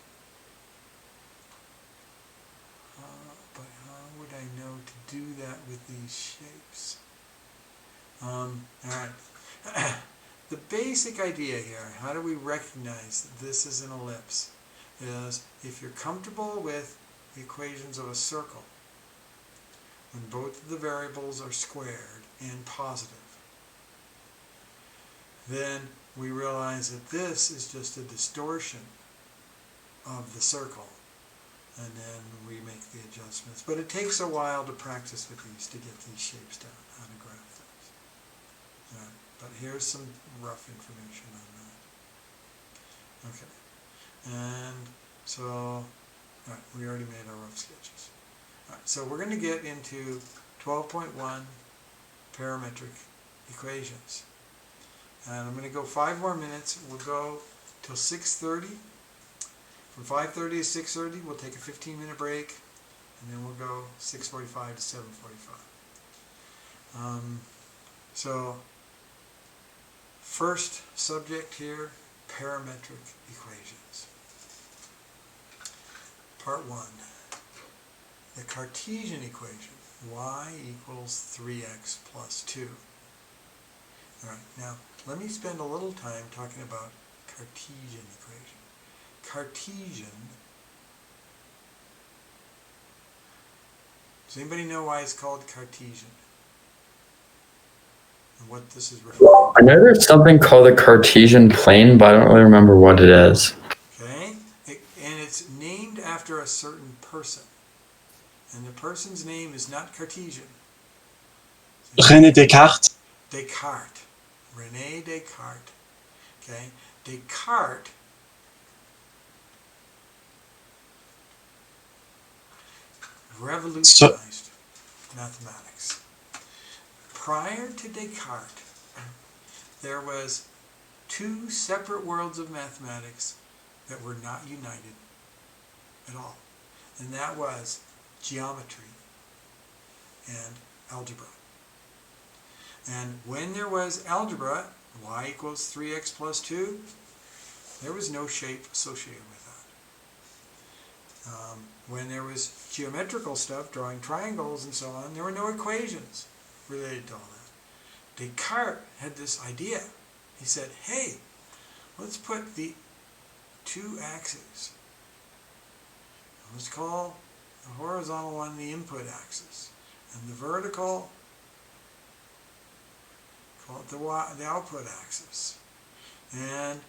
But how would I know to do that with these shapes? All right. The basic idea here, how do we recognize that this is an ellipse, is if you're comfortable with the equations of a circle, when both of the variables are squared and positive, then we realize that this is just a distortion of the circle, and then we make the adjustments. But it takes a while to practice with these to get these shapes down, how to graph things. All right, but here's some rough information on that. Okay, and so, all right, we already made our rough sketches. All right, so we're going to get into 12.1 parametric equations. And I'm going to go 5 more minutes. We'll go till 6:30. From 5:30 to 6:30, we'll take a 15-minute break, and then we'll go 6:45 to 7:45. So, first subject here, parametric equations. Part 1. The Cartesian equation, y equals 3x plus 2. All right, now let me spend a little time talking about Cartesian equation. Cartesian, does anybody know why it's called Cartesian? And what this is referring to? I know there's something called a Cartesian plane, but I don't really remember what it is. Okay, and it's named after a certain person. And the person's name is not Cartesian. René Descartes. Descartes. René Descartes. Okay, Descartes revolutionized mathematics. Prior to Descartes, there was 2 separate worlds of mathematics that were not united at all. And that was geometry and algebra. And when there was algebra, y equals 3x plus 2, there was no shape associated with that. When there was geometrical stuff, drawing triangles and so on, there were no equations related to all that. Descartes had this idea. He said, hey, let's put the 2 axes. Let's call the horizontal one the input axis, and the vertical, call it the output axis. And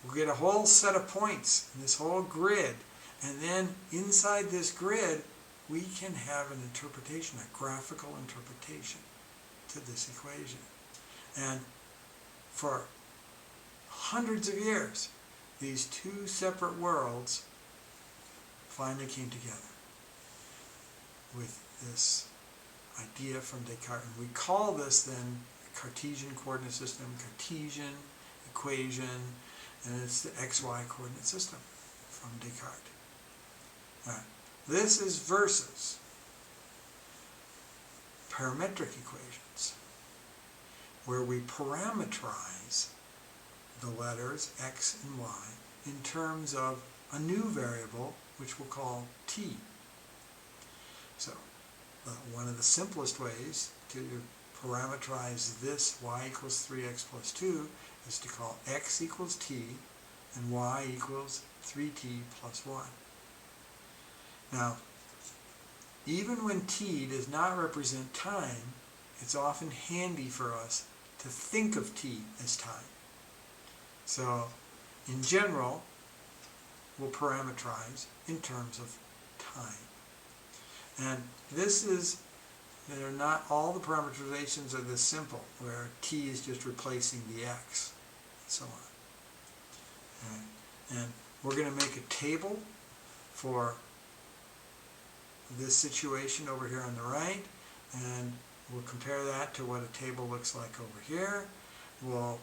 we'll get a whole set of points in this whole grid. And then inside this grid, we can have an interpretation, a graphical interpretation to this equation. And for hundreds of years, these 2 separate worlds finally came together with this idea from Descartes. And we call this then the Cartesian coordinate system, Cartesian equation, and it's the XY coordinate system from from Descartes. All right. This is versus parametric equations, where we parameterize the letters x and y in terms of a new variable, which we'll call t. So, one of the simplest ways to parameterize this y equals 3x plus 2 is to call x equals t and y equals 3t plus 1. Now, even when t does not represent time, it's often handy for us to think of t as time. So, in general, we'll parameterize in terms of time. And they're not all the parameterizations are this simple, where t is just replacing the x, and so on. And we're going to make a table for this situation over here on the right, and we'll compare that to what a table looks like over here. We'll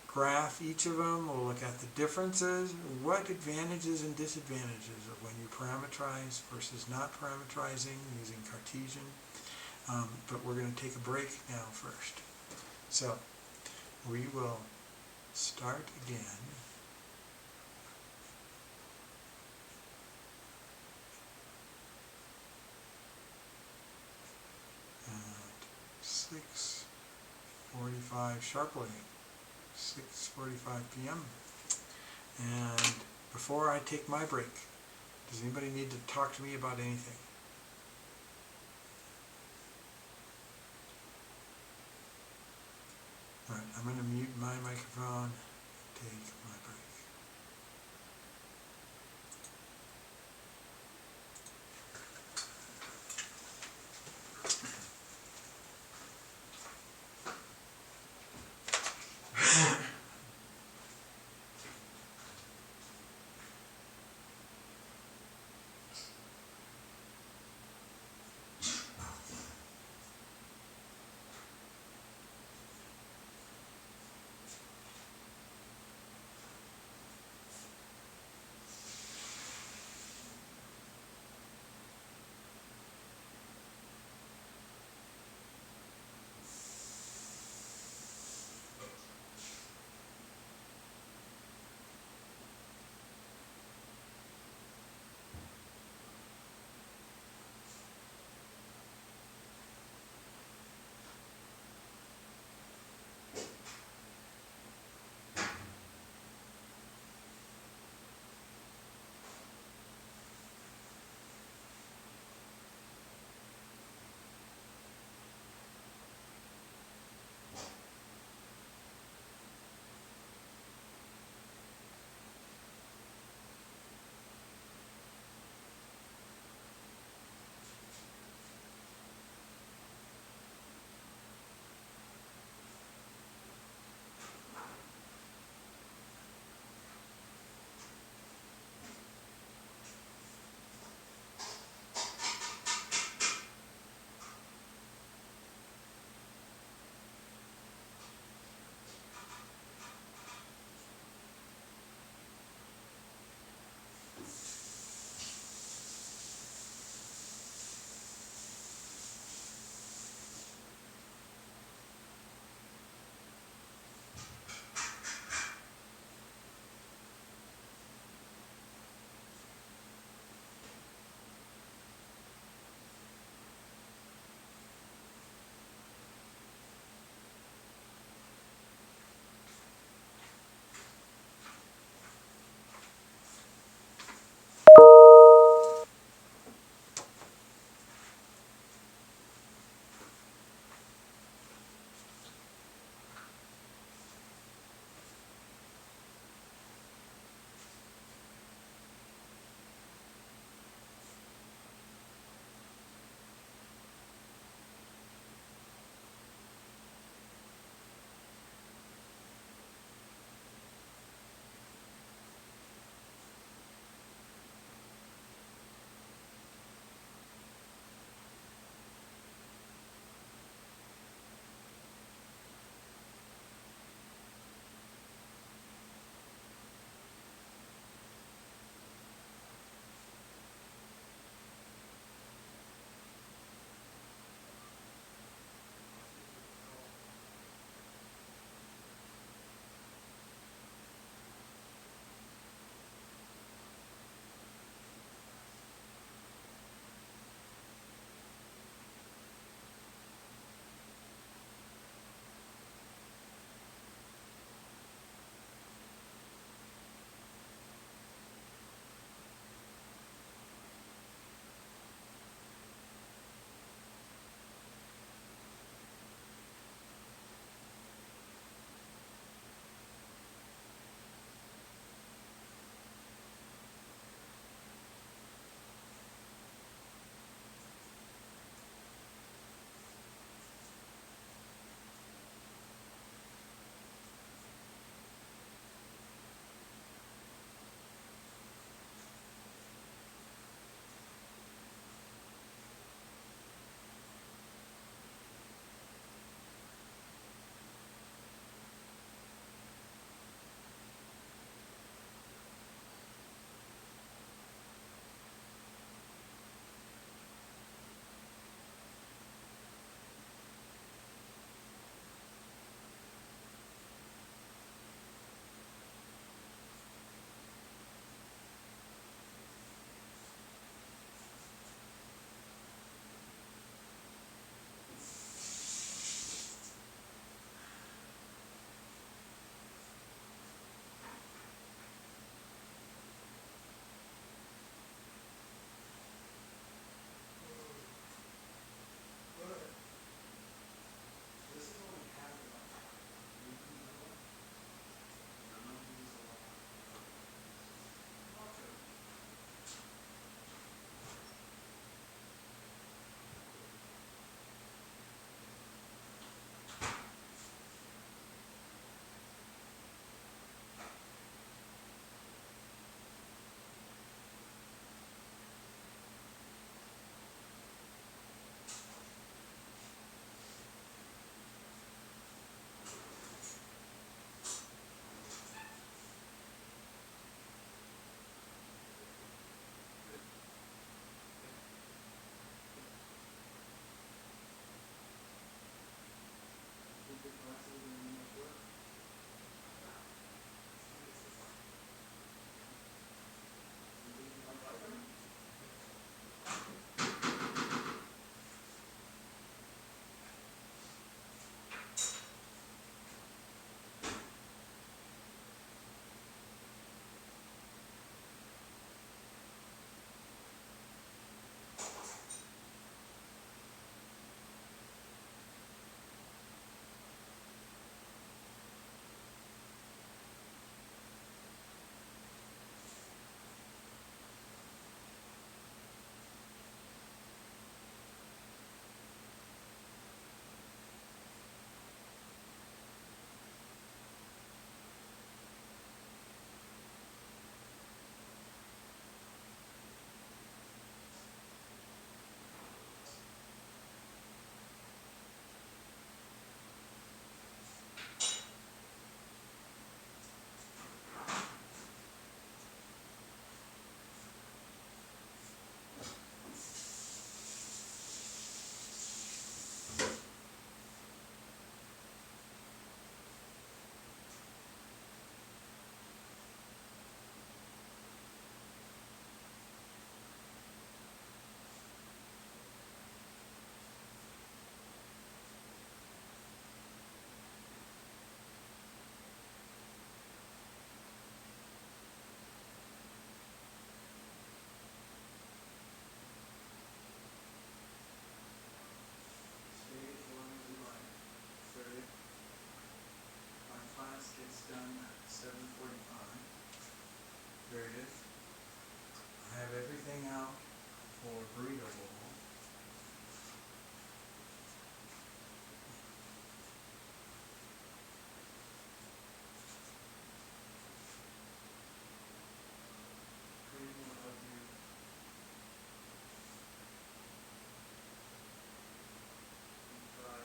graph each of them. We'll look at the differences, what advantages and disadvantages of when you parameterize versus not parameterizing using Cartesian. But we're going to take a break now first. So we will start again. At 6:45 sharply. 6:45 p.m. And before I take my break, does anybody need to talk to me about anything? All right, I'm going to mute my microphone, take my break. done at 7:45. Very good. I have everything out for burrito bowl. Brady will help you. Try.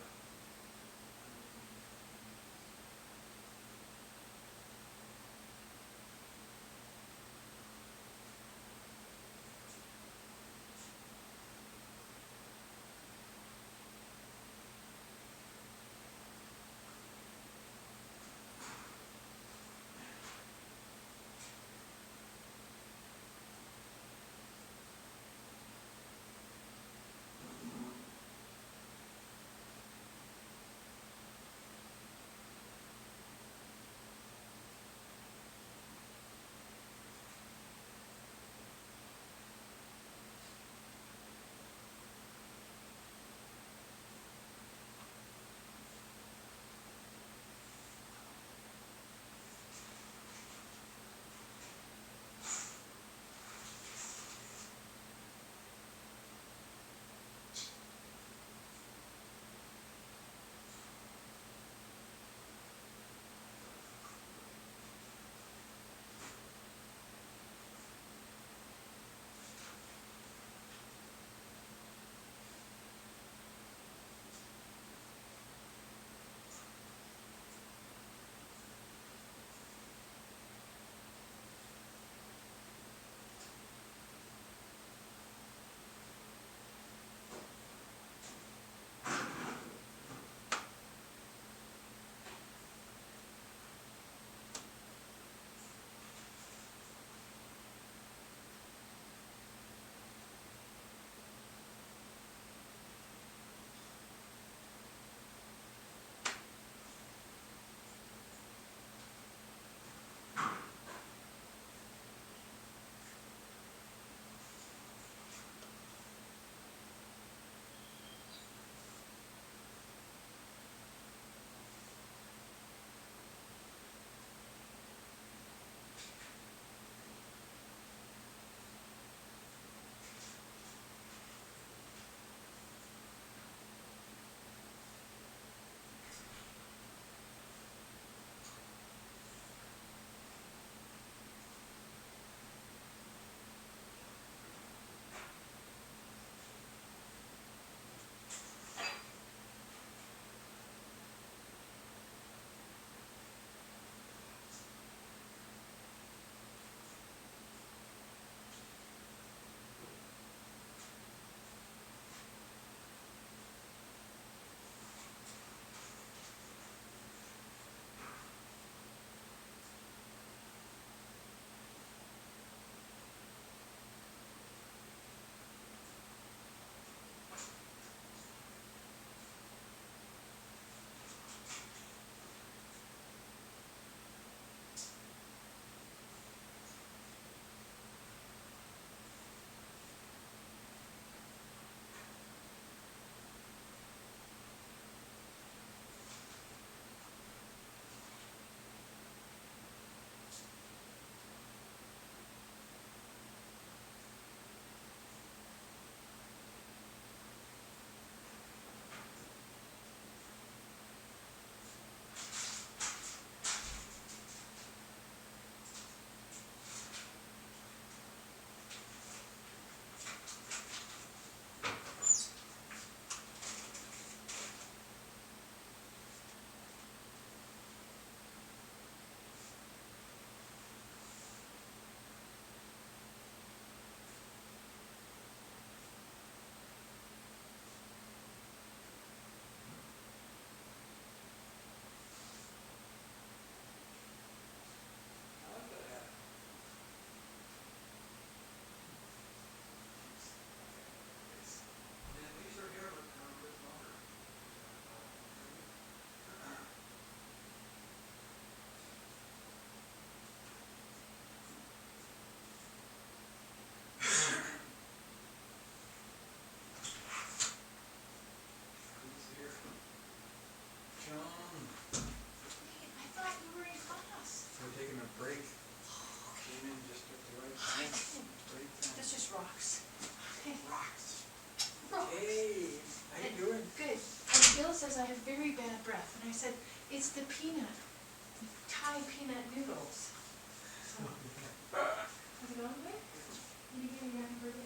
the peanut, Thai peanut noodles. How's it going, Vic? You give me your happy birthday?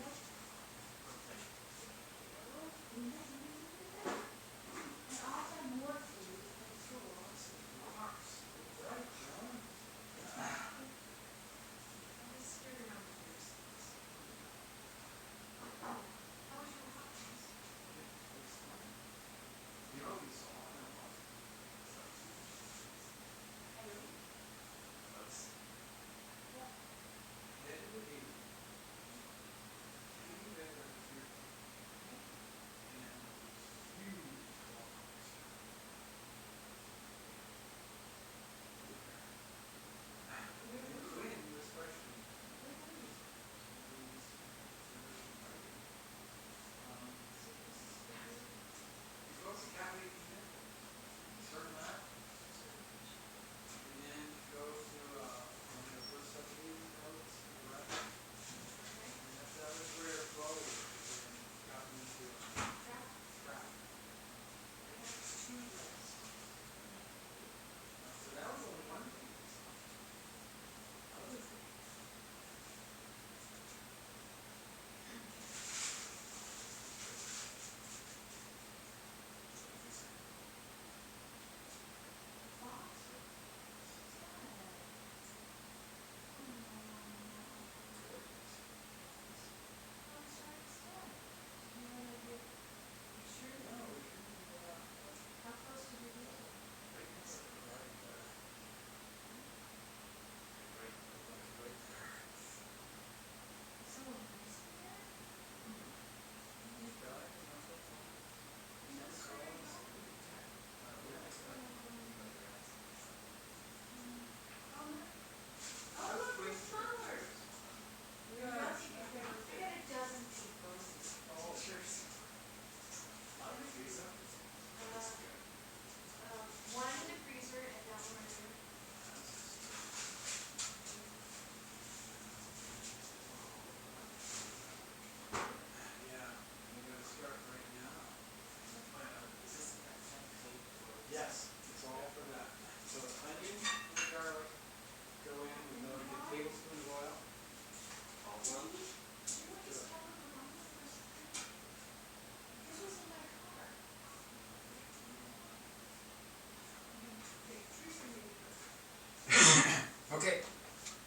Okay,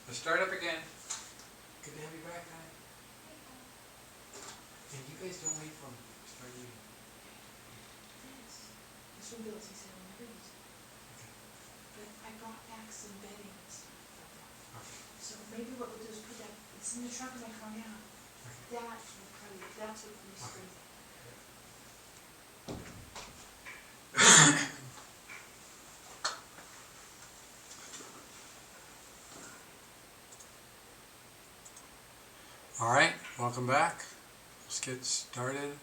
let's start up again. Good to have you back, honey. And you guys don't wait for me. Start eating. This one Bill, he said, I'll never use it. But I brought back some bedding and stuff from that. Okay. So maybe what we'll do is put that, it's in the trunk of my car now. That will probably, that's what we spray. All right, welcome back. Let's get started.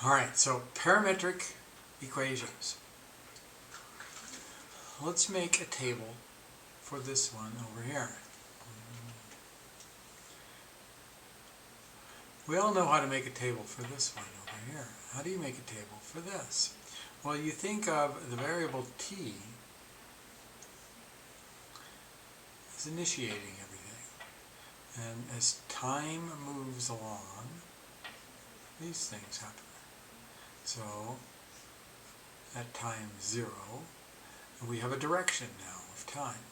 All right, so parametric equations. Let's make a table for this one over here. We all know how to make a table for this one over here. How do you make a table for this? Well, you think of the variable t as initiating everything. And as time moves along, these things happen. So, at time 0, we have a direction now of time.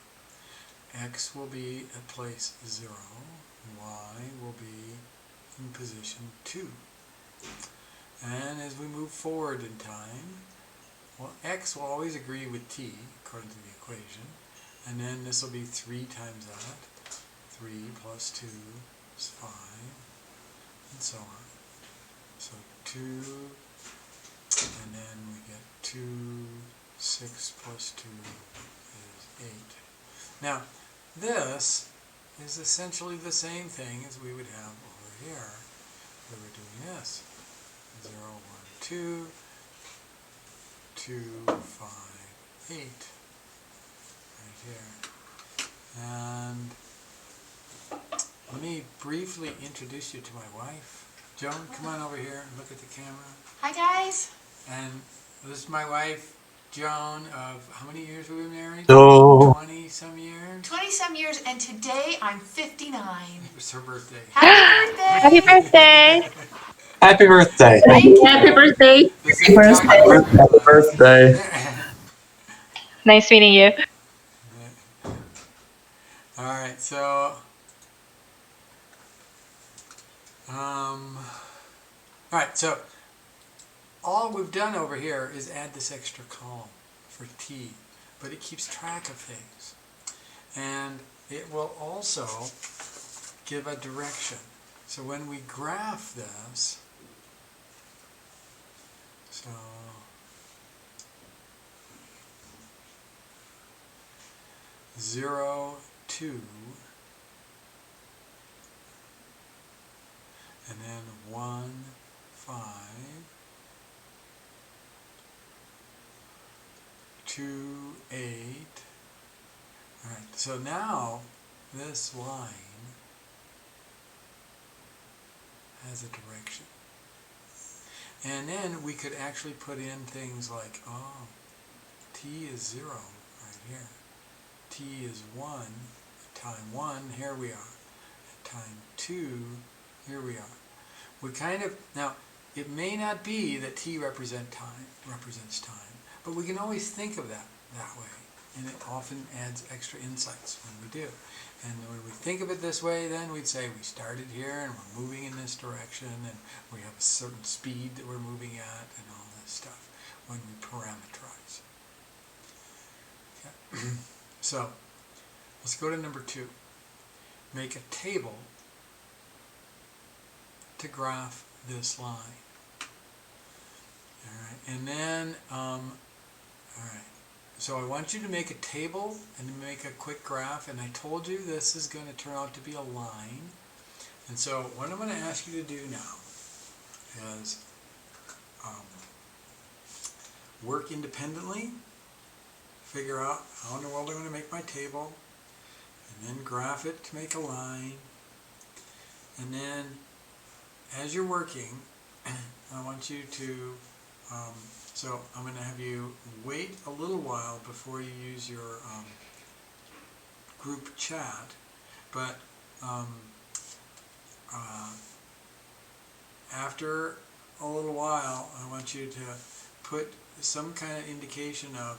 X will be at place 0, Y will be in position 2. And as we move forward in time, well, X will always agree with T, according to the equation, and then this will be 3 times that. 3 plus 2 is 5, and so on. So 2, and then we get 2, 6 plus 2 is 8. Now, this is essentially the same thing as we would have over here. We were doing this. 0, 1, 2, 2, 5, 8. Right here. And let me briefly introduce you to my wife. Joan, come on over here and look at the camera. Hi guys! And This is my wife, Joan, of how many years we've been married? So 20 some years. 20-some years, and today I'm 59. It was her birthday. Happy Happy birthday! birthday! happy birthday. Thank you. Happy birthday. This Happy is birthday. Tucker. Happy birthday. Nice meeting you. All right, so all right, so all we've done over here is add this extra column for T, but it keeps track of things. And it will also give a direction. So when we graph this, so zero, 2, and then 1, 5, 2, 8. All right, so now this line has a direction. And then we could actually put in things like, oh, T is 0 right here. T is 1, at time 1, here we are. At time 2, here we are. We kind of, now, it may not be that T represents time, but we can always think of that way. And it often adds extra insights when we do. And when we think of it this way, then we'd say we started here and we're moving in this direction and we have a certain speed that we're moving at and all this stuff when we parameterize. Okay. So, let's go to number 2. Make a table to graph this line. Alright, and then, alright, so I want you to make a table and make a quick graph, and I told you this is going to turn out to be a line. And so what I'm going to ask you to do now is work independently, figure out how in the world I'm going to make my table, and then graph it to make a line, and then as you're working, I want you to, so I'm going to have you wait a little while before you use your group chat, but after a little while, I want you to put some kind of indication of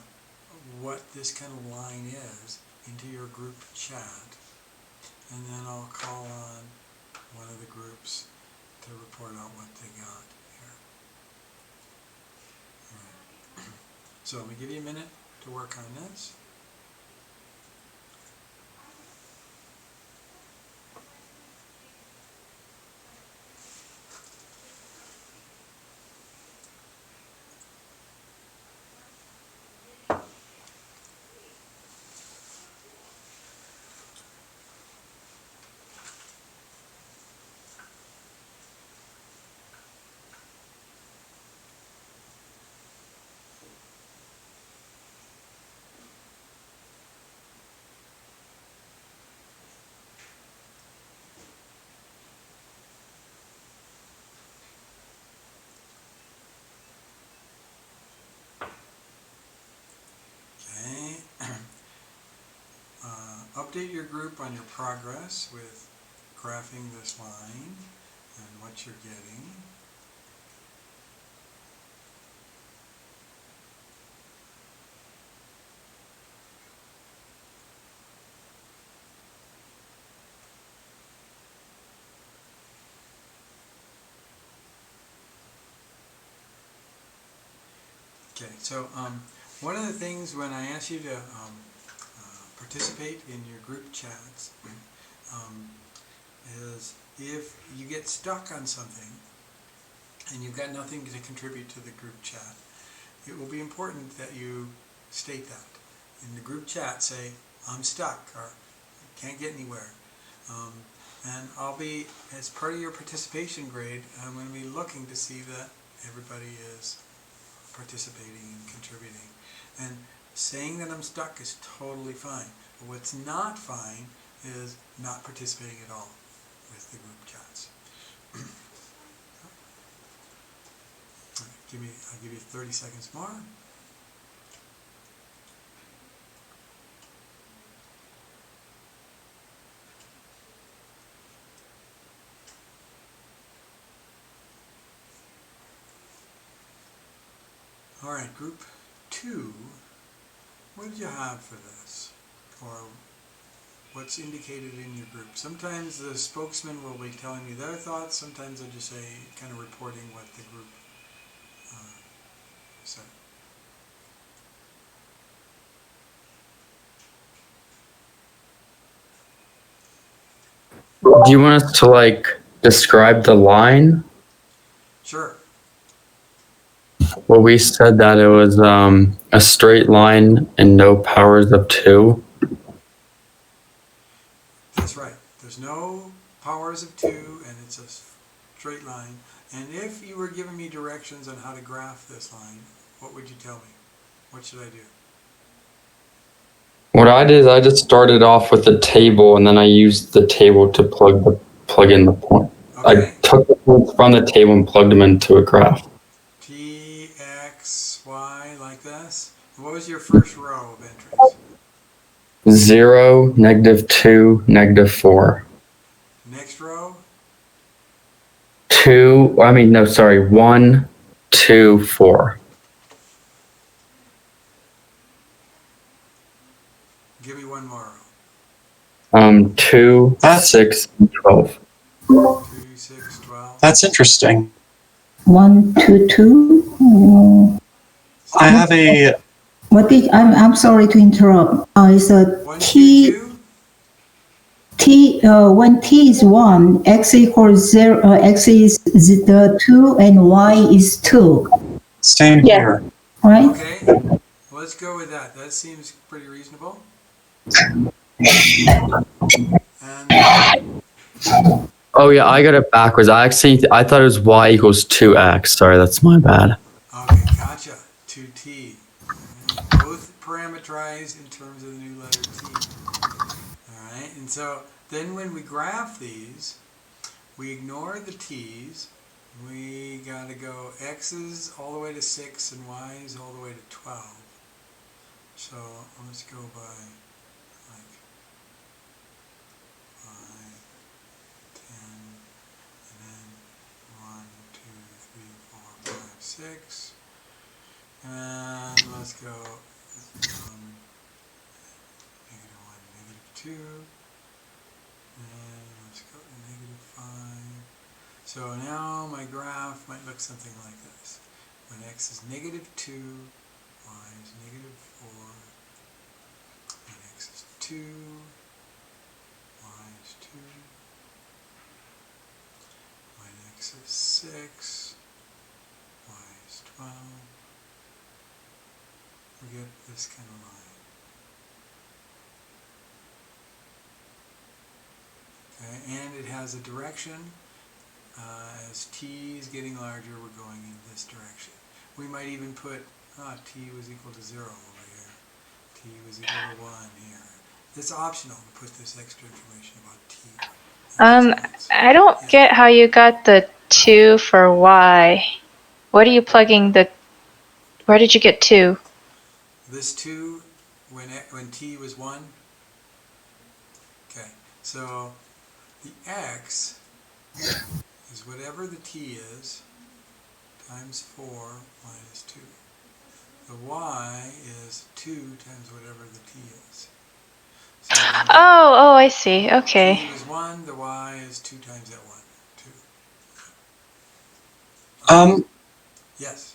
what this kind of line is into your group chat, and then I'll call on one of the groups to report out what they got here. All right. So I'm going to give you a minute to work on this. Update your group on your progress with graphing this line and what you're getting. Okay, so one of the things when I ask you to participate in your group chats is if you get stuck on something and you've got nothing to contribute to the group chat, it will be important that you state that. In the group chat, say, I'm stuck, or can't get anywhere. And I'll be, as part of your participation grade, I'm going to be looking to see that everybody is participating and contributing. And saying that I'm stuck is totally fine. But what's not fine is not participating at all with the group chats. I'll give you 30 seconds more. All right, group 2, what did you have for this? Or what's indicated in your group? Sometimes the spokesman will be telling me their thoughts, sometimes I just say, kind of reporting what the group said. Do you want us to like describe the line? Sure. Well, we said that it was a straight line and no powers of 2. That's right. There's no powers of 2 and it's a straight line. And if you were giving me directions on how to graph this line, what would you tell me? What should I do? What I did is I just started off with a table and then I used the table to plug in the point. Okay. I took the points from the table and plugged them into a graph. T, X, Y, like this. What was your first row of entries? 0, -2, -4. Next row? 2, I mean, no, sorry, 1, 2, 4. Give me one more row. 2, That's- 6, and 12. 2, 6, 12. That's interesting. 1, 2, 2. I have a What did I'm sorry to interrupt. It's a 1, 2, T 2? T when T is 1, X equals 0, X is the 2 and Y is 2, same Yeah. here. right? Okay. Let's go with that. That seems pretty reasonable. And Oh yeah, I got it backwards. I thought it was y equals 2x. Sorry, that's my bad. okay, gotcha. 2t. Both parameterized in terms of the new letter t. Alright, and so then when we graph these, we ignore the t's. We gotta go x's all the way to 6 and y's all the way to 12. So let's go by like 5, 10, and then 1, 2, 3, 4, 5, 6. And let's go -1, -2. And let's go to -5. So now my graph might look something like this. When x is -2, y is -4. When x is 2, y is 2. When x is 6, y is 12. We get this kind of line. Okay, and it has a direction. As t is getting larger, we're going in this direction. We might even put t was equal to 0 over here. T was equal to 1 here. It's optional to put this extra information about t. I don't get how you got the 2 for y. What are you plugging the? Where did you get 2? This 2, when t was 1. Okay, so the x is whatever the t is times 4 minus 2. The y is 2 times whatever the t is. So Oh, I see. Okay. t is 1, the y is 2 times that 1. 2. Yes.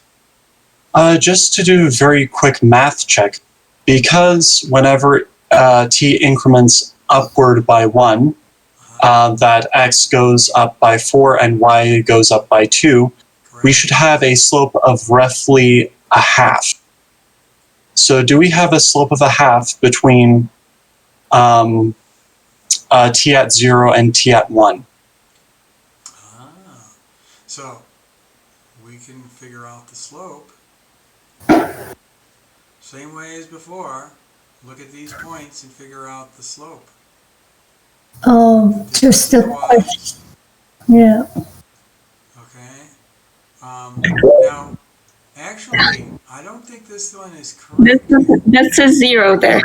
Just to do a very quick math check, because whenever t increments upward by 1, that x goes up by 4 and y goes up by 2, Correct. we should have a slope of roughly a half. So do we have a slope of a half between t at 0 and t at 1? So we can figure out the slope same way as before. Look at these points and figure out the slope. Just a question. Yeah. Okay. Now actually, I don't think this one is correct. That's a 0 there.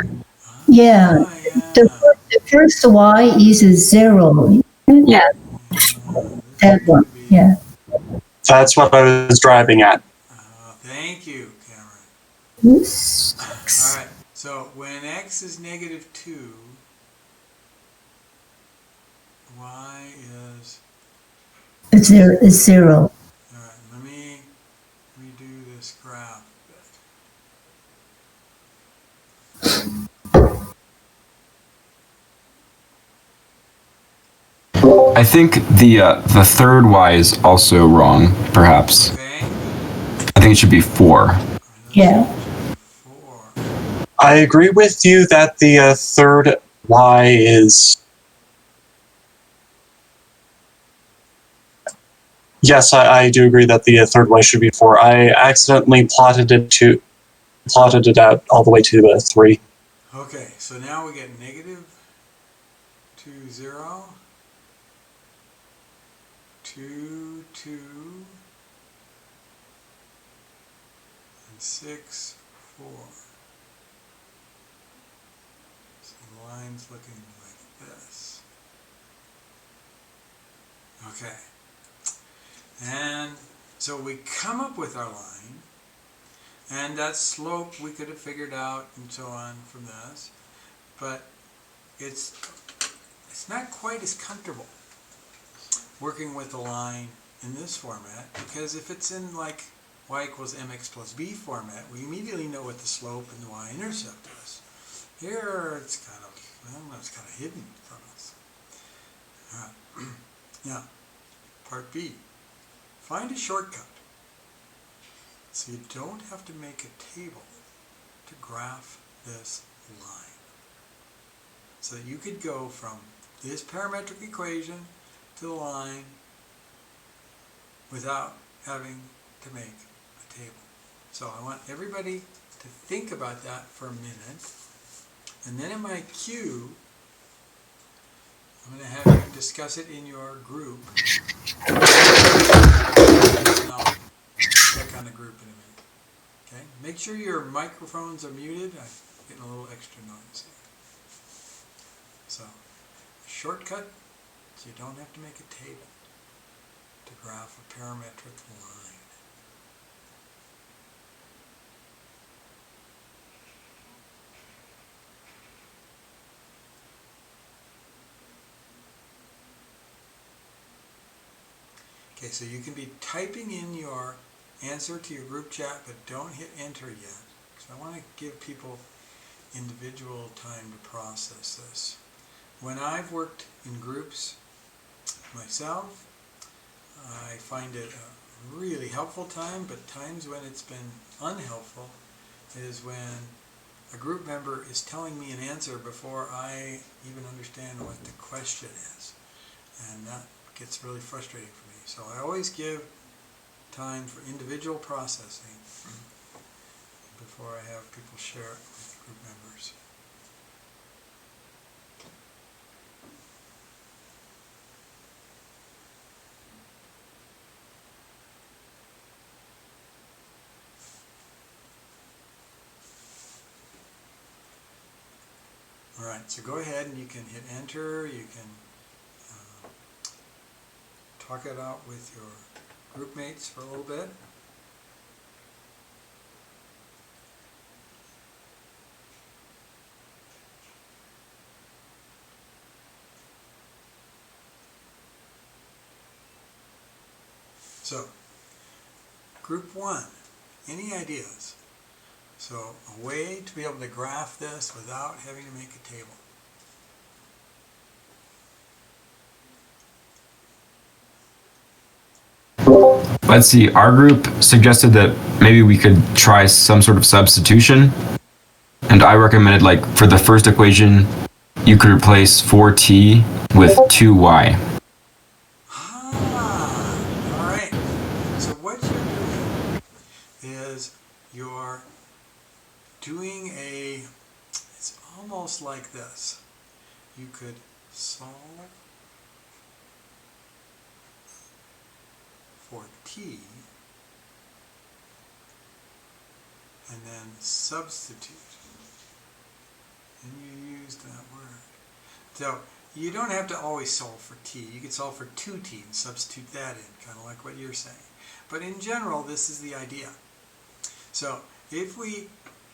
Yeah, Ah, the, yeah. the first y is 0. Yeah. This That could one. be. Yeah. That's what I was driving at. Thank you, Cameron. Oops. All right. So when x is -2, y is. It's 0. It's 0. All right. Let me redo this graph a bit. I think the third y is also wrong, perhaps. Okay. I think it should be 4. Yeah. 4. I agree with you that the third y is. Yes, I do agree that the third y should be 4. I accidentally plotted it out all the way to 3. Okay. So now we get -2, 0, 2, 2, and 6, 4. So the line's looking like this. Okay. And so we come up with our line, and that slope we could have figured out and so on from this, but it's not quite as comfortable working with a line in this format, because if it's in like y equals mx plus b format, we immediately know what the slope and the y-intercept is. Here it's kind of, well, it's kind of hidden from us. All right. Now, part B. Find a shortcut so you don't have to make a table to graph this line. So that you could go from this parametric equation to the line without having to make a table. So I want everybody to think about that for a minute. And then in my cue, I'm going to have you discuss it in your group. And I'll check on the group in a minute. Okay? Make sure your microphones are muted. I'm getting a little extra noise here. So, a shortcut so you don't have to make a table to graph a parametric line. Okay, so you can be typing in your answer to your group chat, but don't hit enter yet, because I want to give people individual time to process this. When I've worked in groups myself, I find it a really helpful time, but times when it's been unhelpful is when a group member is telling me an answer before I even understand what the question is. And that gets really frustrating for me. So I always give time for individual processing before I have people share it with group members. All right, so go ahead and you can hit enter. You can talk it out with your group mates for a little bit. So, group one, any ideas? So, a way to be able to graph this without having to make a table. Let's see, our group suggested that maybe we could try some sort of substitution. And I recommended, like, for the first equation, you could replace 4t with 2y. All right. So what you're doing is you're doing it's almost like this. You could solve for t and then substitute. And you use that word. So you don't have to always solve for t. You could solve for 2t and substitute that in, kind of like what you're saying. But in general, this is the idea. So if we,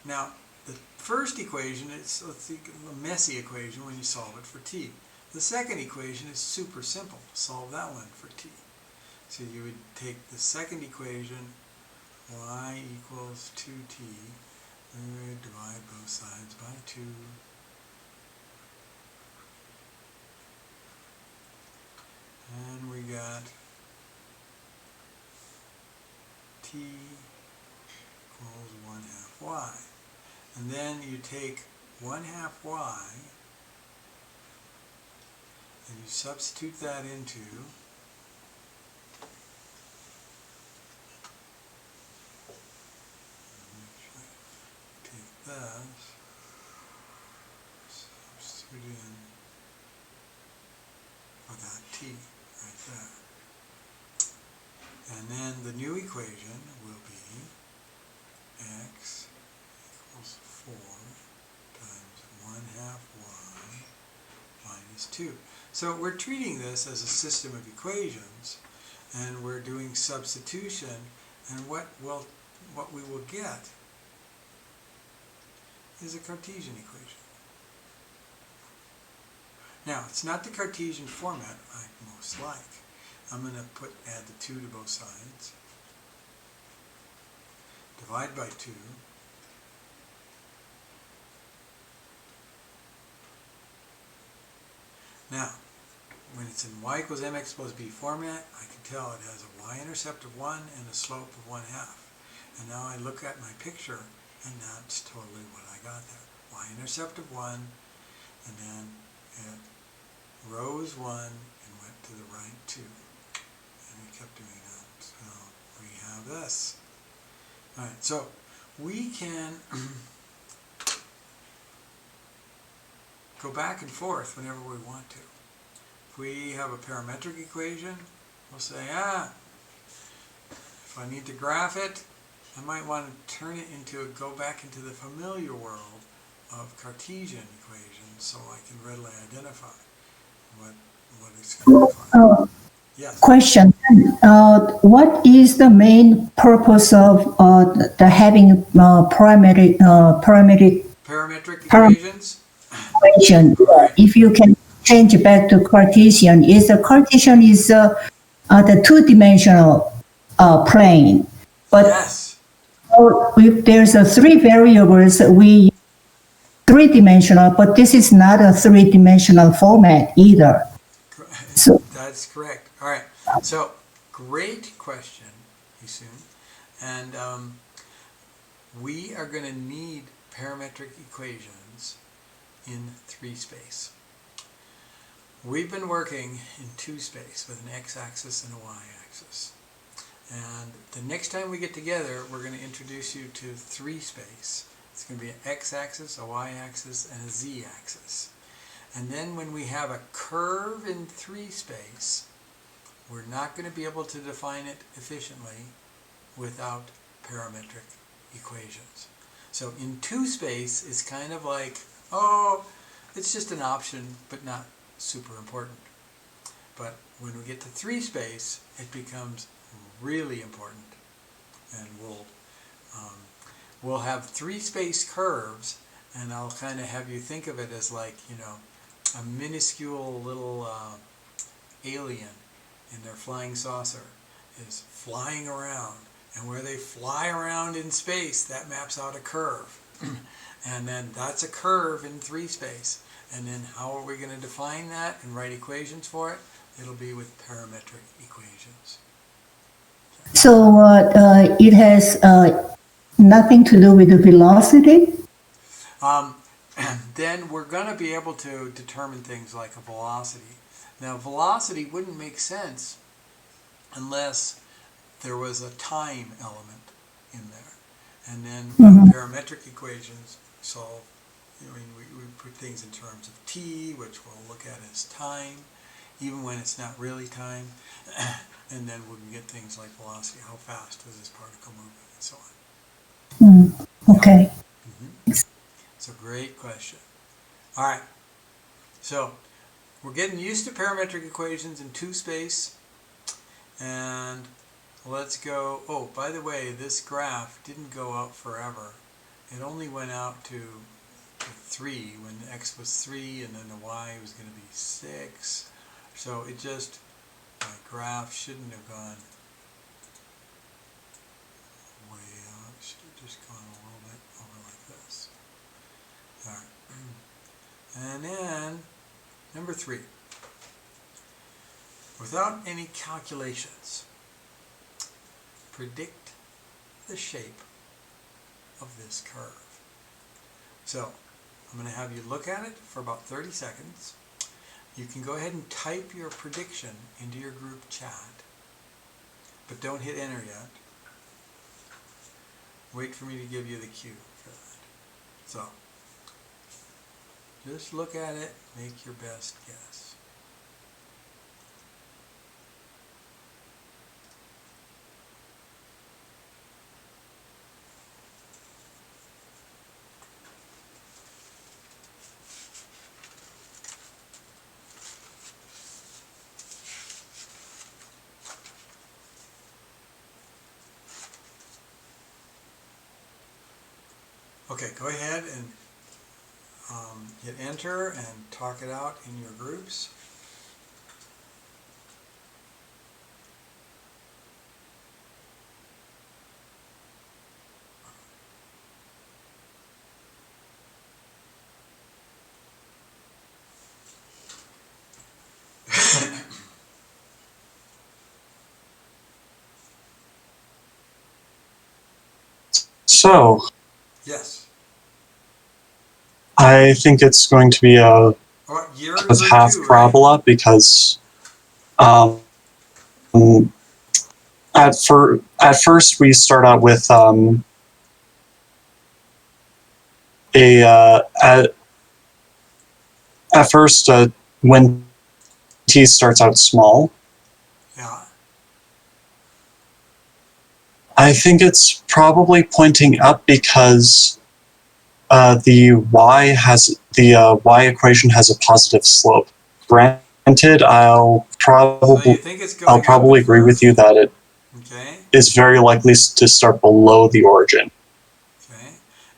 now the first equation is, let's see, a messy equation when you solve it for t. The second equation is super simple. Solve that one for t. So you would take the second equation, y equals 2t, and we would divide both sides by 2. And we got t equals 1/2 y. And then you take 1/2 y and you substitute that into take this, substitute in for that t right there. And then the new equation will be x equals 4 times 1/2 y minus 2. So we're treating this as a system of equations, and we're doing substitution, and what we will get is a Cartesian equation. Now, it's not the Cartesian format I most like. I'm going to add the 2 to both sides, divide by 2, now, when it's in y equals mx plus b format, I can tell it has a y-intercept of 1 and a slope of 1/2. And now I look at my picture, and that's totally what I got there. Y-intercept of 1, and then it rose 1 and went to the right 2. And we kept doing that. So we have this. All right, so we can go back and forth whenever we want to. If we have a parametric equation, we'll say, if I need to graph it, I might want to turn it into go back into the familiar world of Cartesian equations so I can readily identify what it's going to define. Yes. Question. What is the main purpose of the having parametric equations? Equation? Right. If you can change it back to Cartesian, the Cartesian is the two-dimensional plane, but yes. If there's a 3 variables, we three-dimensional, but this is not a three-dimensional format either. So that's correct. All right. So great question, Hisun. And we are going to need parametric equations in 3 space. We've been working in 2 space with an x-axis and a y-axis. And the next time we get together, we're going to introduce you to 3 space. It's going to be an x-axis, a y-axis, and a z-axis. And then when we have a curve in 3 space, we're not going to be able to define it efficiently without parametric equations. So in 2 space, it's kind of like, it's just an option, but not super important. But when we get to 3 space, it becomes really important, and we'll have 3 space curves, and I'll kind of have you think of it as like, a minuscule little alien in their flying saucer is flying around, and where they fly around in space, that maps out a curve. And then that's a curve in 3 space. And then how are we going to define that and write equations for it? It'll be with parametric equations. So it has nothing to do with the velocity? Then we're going to be able to determine things like a velocity. Now, velocity wouldn't make sense unless there was a time element in there. And then parametric equations solve, we put things in terms of t, which we'll look at as time, even when it's not really time. And then we can get things like velocity, how fast does this particle move, and so on. Okay. It's a great question. All right. So we're getting used to parametric equations in two space. And let's go. Oh, by the way, this graph didn't go out forever. It only went out to 3 when the x was 3 and then the y was going to be 6. So it just, my graph shouldn't have gone way out. It should have just gone a little bit over like this. All right. And then number 3. Without any calculations, predict the shape of this curve. So I'm going to have you look at it for about 30 seconds. You can go ahead and type your prediction into your group chat, but don't hit enter yet. Wait for me to give you the cue for that. So just look at it, make your best guess. Okay, go ahead and hit enter and talk it out in your groups. So Yes. I think it's going to be a All right, you're in with group half 2, right? parabola because at first we start out with a at first when t starts out small, Yeah. I think it's probably pointing up because the y equation has a positive slope. Granted, So you think it's I'll going up probably at agree with first? you that it Okay. is very likely to start below the origin. Okay.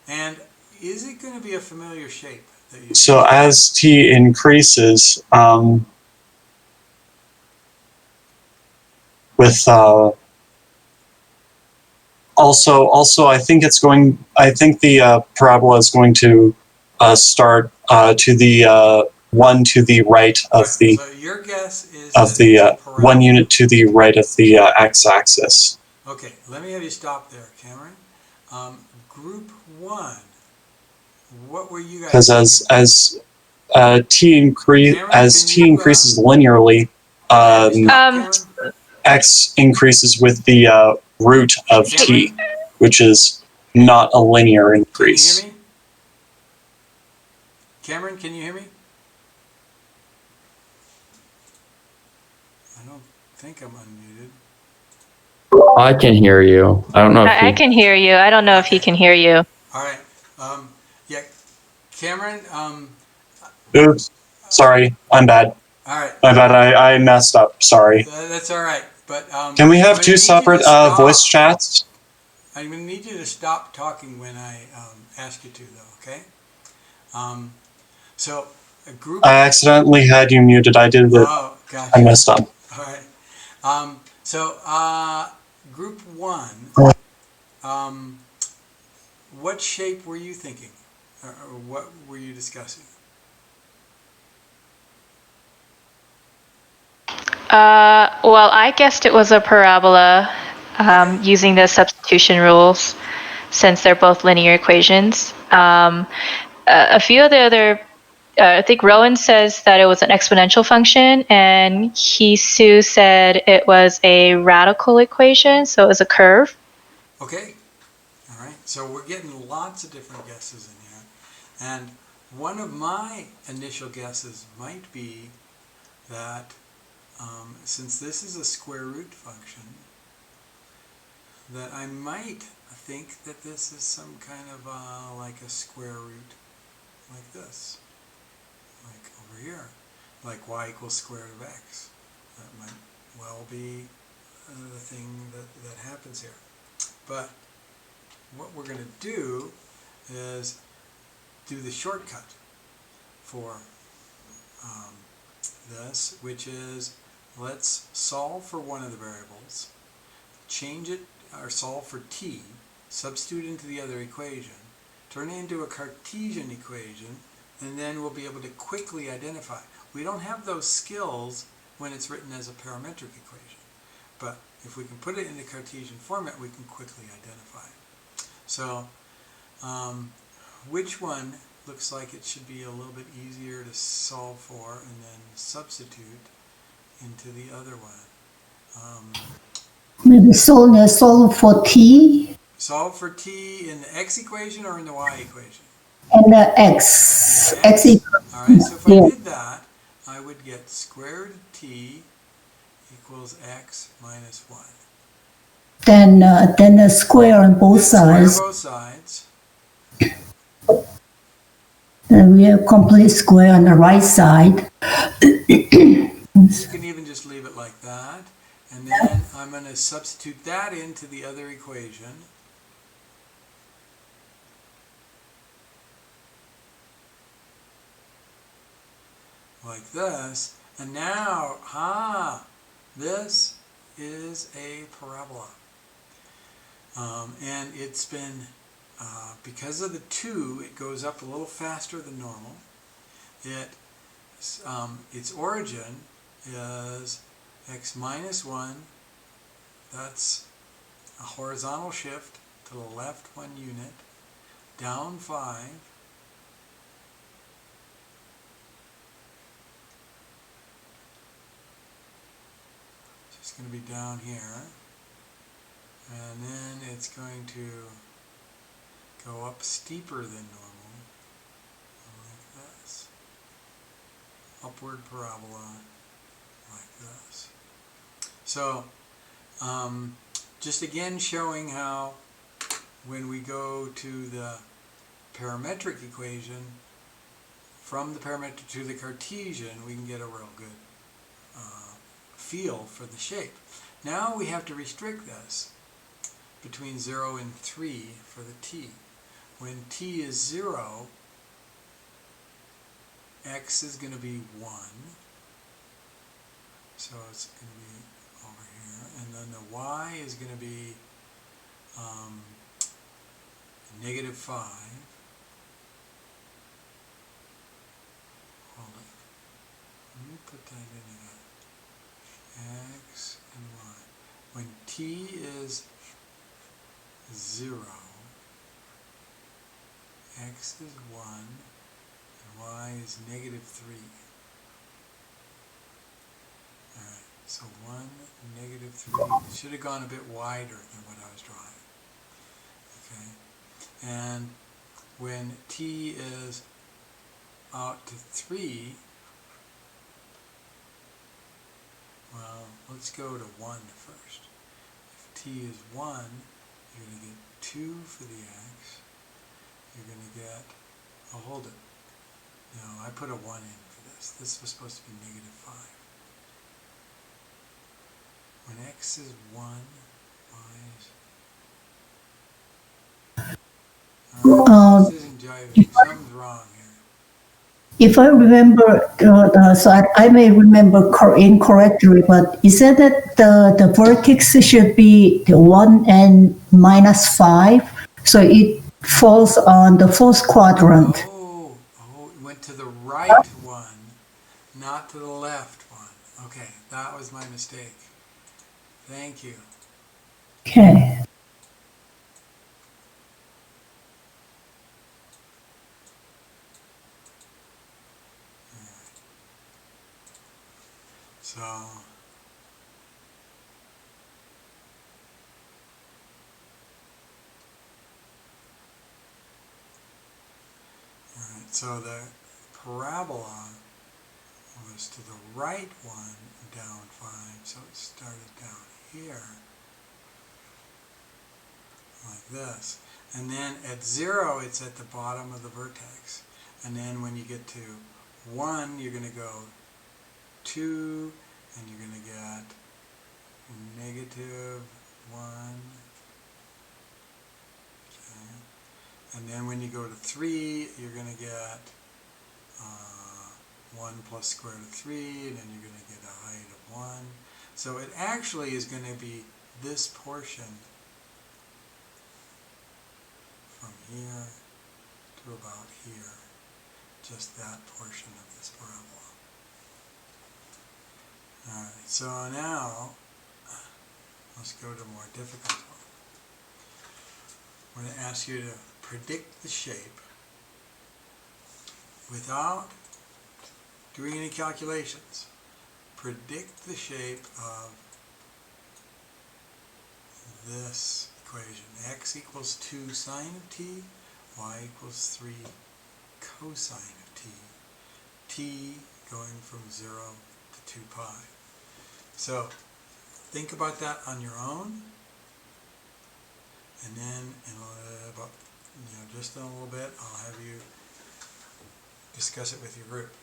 And is it going to be a familiar shape that you So use? as t increases, with also I think the parabola is going to start to the 1 to the right of the So your guess is that it's a parabola. 1 unit to the right of the x-axis. Okay, let me have you stop there, Cameron. Group 1, what were you guys Because thinking? as t increases linearly, Have you stopped, Cameron? x increases with the root of t, Cameron? which is not a linear increase. Can you hear me? Cameron, can you hear me? I don't think I'm unmuted. I can hear you. I don't know if I can hear you. I don't know if he Okay. can hear you. All right. Yeah, Cameron, Oops, sorry, I'm bad. all right. My bad, I messed up, sorry. That's all right. But Can we I'm have gonna two need you to separate stop. voice chats? I'm going to need you to stop talking when I ask you to, though, okay? So, group... I accidentally had you muted. I did it. Oh, gotcha. I messed up. All right. So, group 1, what shape were you thinking? Or what were you discussing? Well, I guessed it was a parabola using the substitution rules since they're both linear equations. A few of the other, I think Rowan says that it was an exponential function, and Hisu said it was a radical equation, so it was a curve. Okay. All right. So we're getting lots of different guesses in here. And one of my initial guesses might be that since this is a square root function, that I might think that this is some kind of like a square root, like this, like over here, like y equals square root of x. That might well be the thing that happens here. But what we're going to do is do the shortcut for this, which is let's solve for one of the variables, change it, or solve for t, substitute into the other equation, turn it into a Cartesian equation, and then we'll be able to quickly identify. We don't have those skills when it's written as a parametric equation, but if we can put it in the Cartesian format, we can quickly identify it. So which one looks like it should be a little bit easier to solve for and then substitute into the other one? Maybe solve for t Solve for t in the x equation or in the y equation? and the x. In x. All right, so if I did that, I would get square root of t equals x minus 1. Then the square on both sides. Square both sides. And we have complete square on the right side. You can even just leave it like that. And then I'm going to substitute that into the other equation. Like this. And now, this is a parabola. And it's been, because of the 2, it goes up a little faster than normal. Its origin is x minus 1. That's a horizontal shift to the left 1 unit, down 5. So it's going to be down here. And then it's going to go up steeper than normal, like this. Upward parabola, like this. So, just again showing how when we go to the parametric equation, from the parametric to the Cartesian, we can get a real good feel for the shape. Now we have to restrict this between 0 and 3 for the t. When t is 0, x is going to be 1. So it's going to be over here. And then the y is going to be negative 5. Hold it. Let me put that in again. X and y. When t is 0, x is 1, and y is negative 3. Alright, so 1, negative 3. It should have gone a bit wider than what I was drawing. Okay, and when t is out to 3, well, let's go to 1 first. If t is 1, you're going to get 2 for the x. You're going to get, oh, hold it. No, I put a 1 in for this. This was supposed to be negative 5. When x is 1, y is... this isn't jiving. Something's wrong here. If I remember, so I may remember incorrectly, but you said that the vertex should be the 1 and minus 5, so it falls on the fourth quadrant. Oh, it went to the right one, not to the left one. Okay, that was my mistake. Thank you. Okay. So, so the parabola was to the right one, down 5, so it started down here. like this. And then at 0, it's at the bottom of the vertex. And then when you get to 1, you're going to go 2, and you're going to get negative 1. Okay. And then when you go to 3, you're going to get 1 plus square root of 3, and then you're going to get a height of 1. So it actually is going to be this portion from here to about here, just that portion of this parabola. Alright, so now let's go to a more difficult one. I'm going to ask you to predict the shape without doing any calculations. Predict the shape of this equation. X equals 2 sine of t, y equals 3 cosine of t. T going from 0 to 2 pi. So think about that on your own, and then in about, just in a little bit, I'll have you discuss it with your group.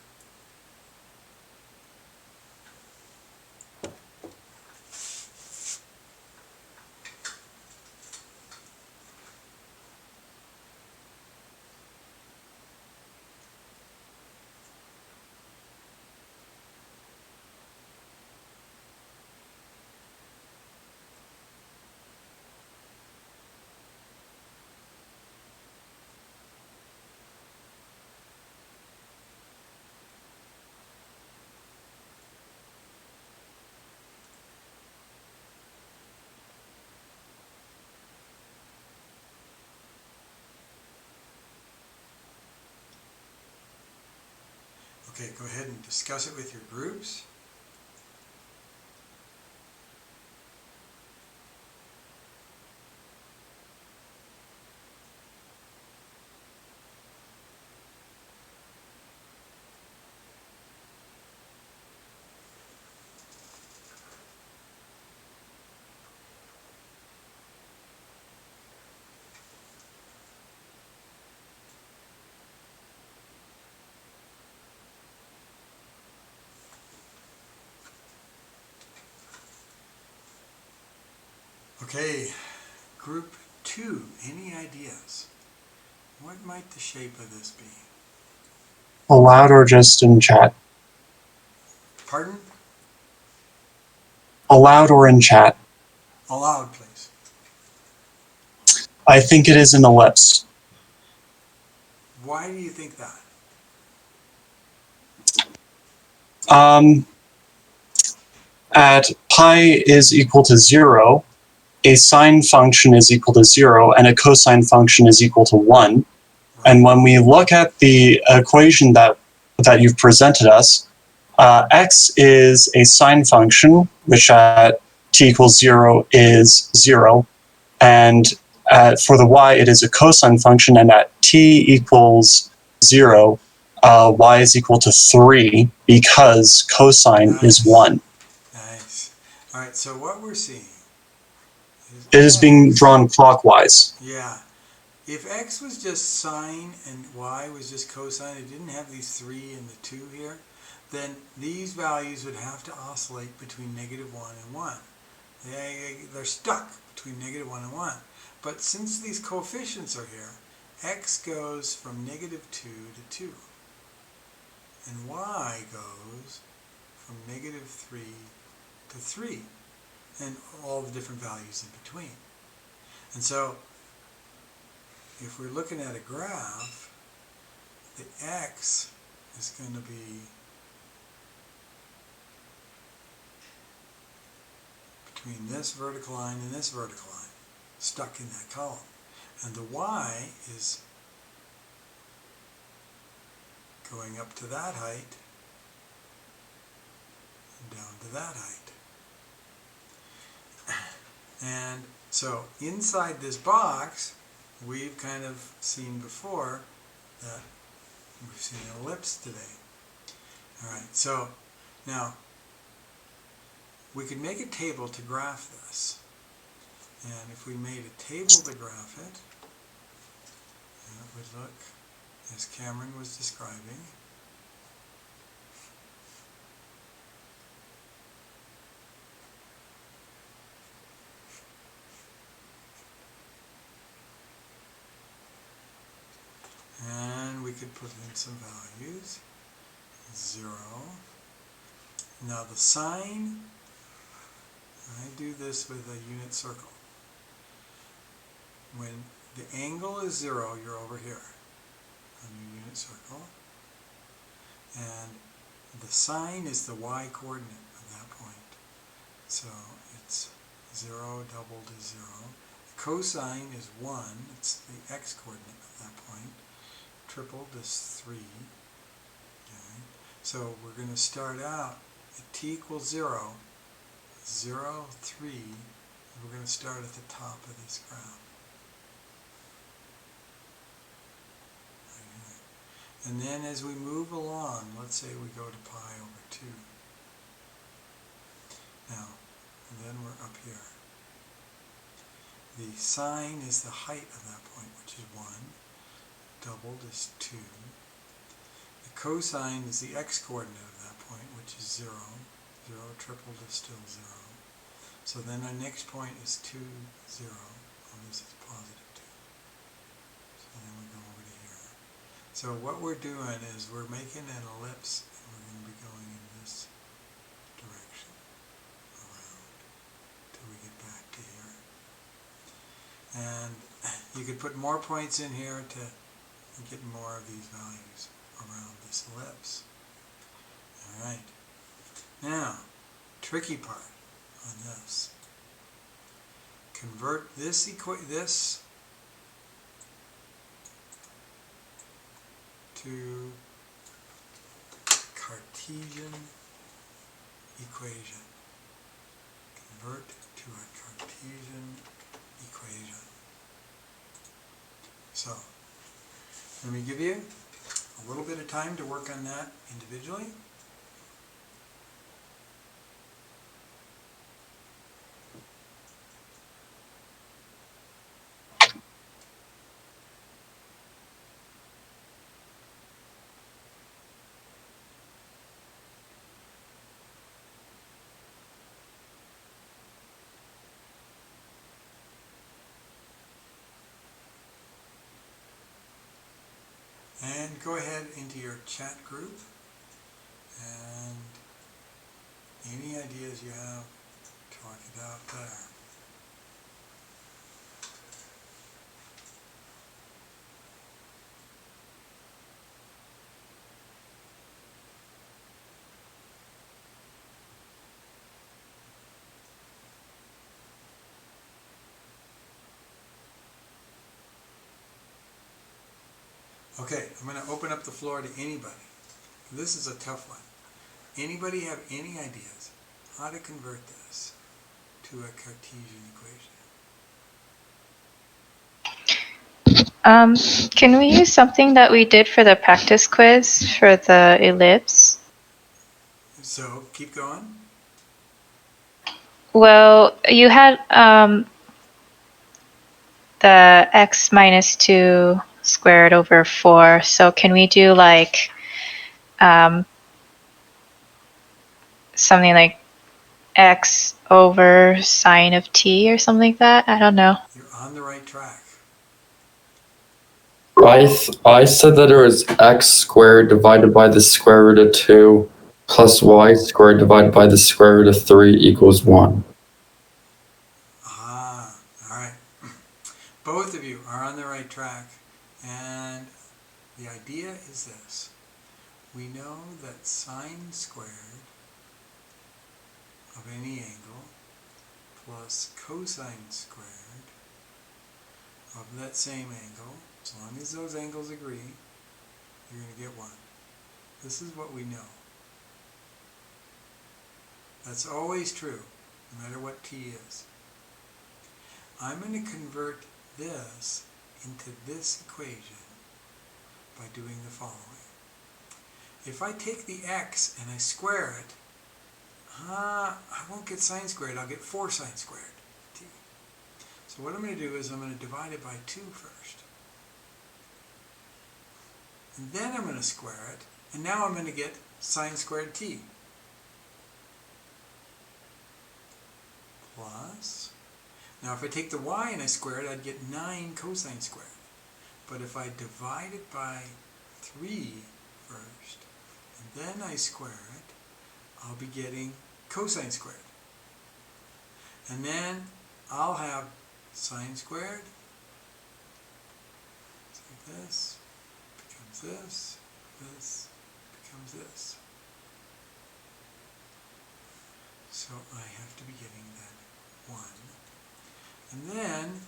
Okay, go ahead and discuss it with your groups. Okay, group 2, any ideas? What might the shape of this be? Aloud or just in chat? Pardon? Aloud or in chat? Aloud, please. I think it is an ellipse. Why do you think that? At pi is equal to 0, a sine function is equal to 0, and a cosine function is equal to 1. And when we look at the equation that you've presented us, x is a sine function, which at t equals 0 is 0. And for the y, it is a cosine function, and at t equals 0, y is equal to 3 because cosine is 1. Nice. All right, so what we're seeing is It is being drawn clockwise. Yeah. If x was just sine and y was just cosine, it didn't have these 3 and the 2 here, then these values would have to oscillate between negative 1 and 1. They're stuck between negative 1 and 1. But since these coefficients are here, x goes from negative 2 to 2. And y goes from negative 3 to 3. And all the different values in between. And so, if we're looking at a graph, the x is going to be between this vertical line and this vertical line, stuck in that column. And the y is going up to that height and down to that height. And so inside this box, we've kind of seen before that we've seen an ellipse today. All right, so now we could make a table to graph this. And if we made a table to graph it, it would look as Cameron was describing. And we could put in some values. 0. Now the sign, I do this with a unit circle. When the angle is 0, you're over here on your unit circle. And the sign is the y-coordinate at that point. So it's 0 doubled is 0. The cosine is 1. It's the x-coordinate at that point. Tripled is 3. Okay. So we're going to start out at t equals 0, 0, 3. And we're going to start at the top of this graph. And then as we move along, let's say we go to pi over 2. Now, and then we're up here. The sine is the height of that point, which is 1. Doubled is 2. The cosine is the x-coordinate of that point, which is 0. 0 tripled is still 0. So then our next point is 2, 0. Oh, this is positive 2. So then we go over to here. So what we're doing is we're making an ellipse, and we're going to be going in this direction around till we get back to here. And you could put more points in here to get more of these values around this ellipse. All right. Now, tricky part on this. Convert this to Cartesian equation. Convert to a Cartesian equation. So, let me give you a little bit of time to work on that individually. And go ahead into your chat group, and any ideas you have, talk it out there. Okay, I'm going to open up the floor to anybody. This is a tough one. Anybody have any ideas how to convert this to a Cartesian equation? Can we use something that we did for the practice quiz for the ellipse? So, keep going. Well, you had the x minus 2 squared over 4. So can we do like something like x over sine of t or something like that? I don't know. You're on the right track. I said that it was x squared divided by the square root of 2 plus y squared divided by the square root of 3 equals 1. Ah, all right. Both of you are on the right track. And the idea is this. We know that sine squared of any angle plus cosine squared of that same angle, as long as those angles agree, you're going to get 1. This is what we know. That's always true, no matter what t is. I'm going to convert this into this equation by doing the following. If I take the x and I square it, I won't get sine squared, I'll get 4 sine squared t. So what I'm going to do is I'm going to divide it by 2 first. And then I'm going to square it. And now I'm going to get sine squared t. Plus, now if I take the y and I square it, I'd get 9 cosine squared. But if I divide it by 3 first, and then I square it, I'll be getting cosine squared. And then I'll have sine squared. It's like this, becomes this becomes this. So I have to be getting that 1. And then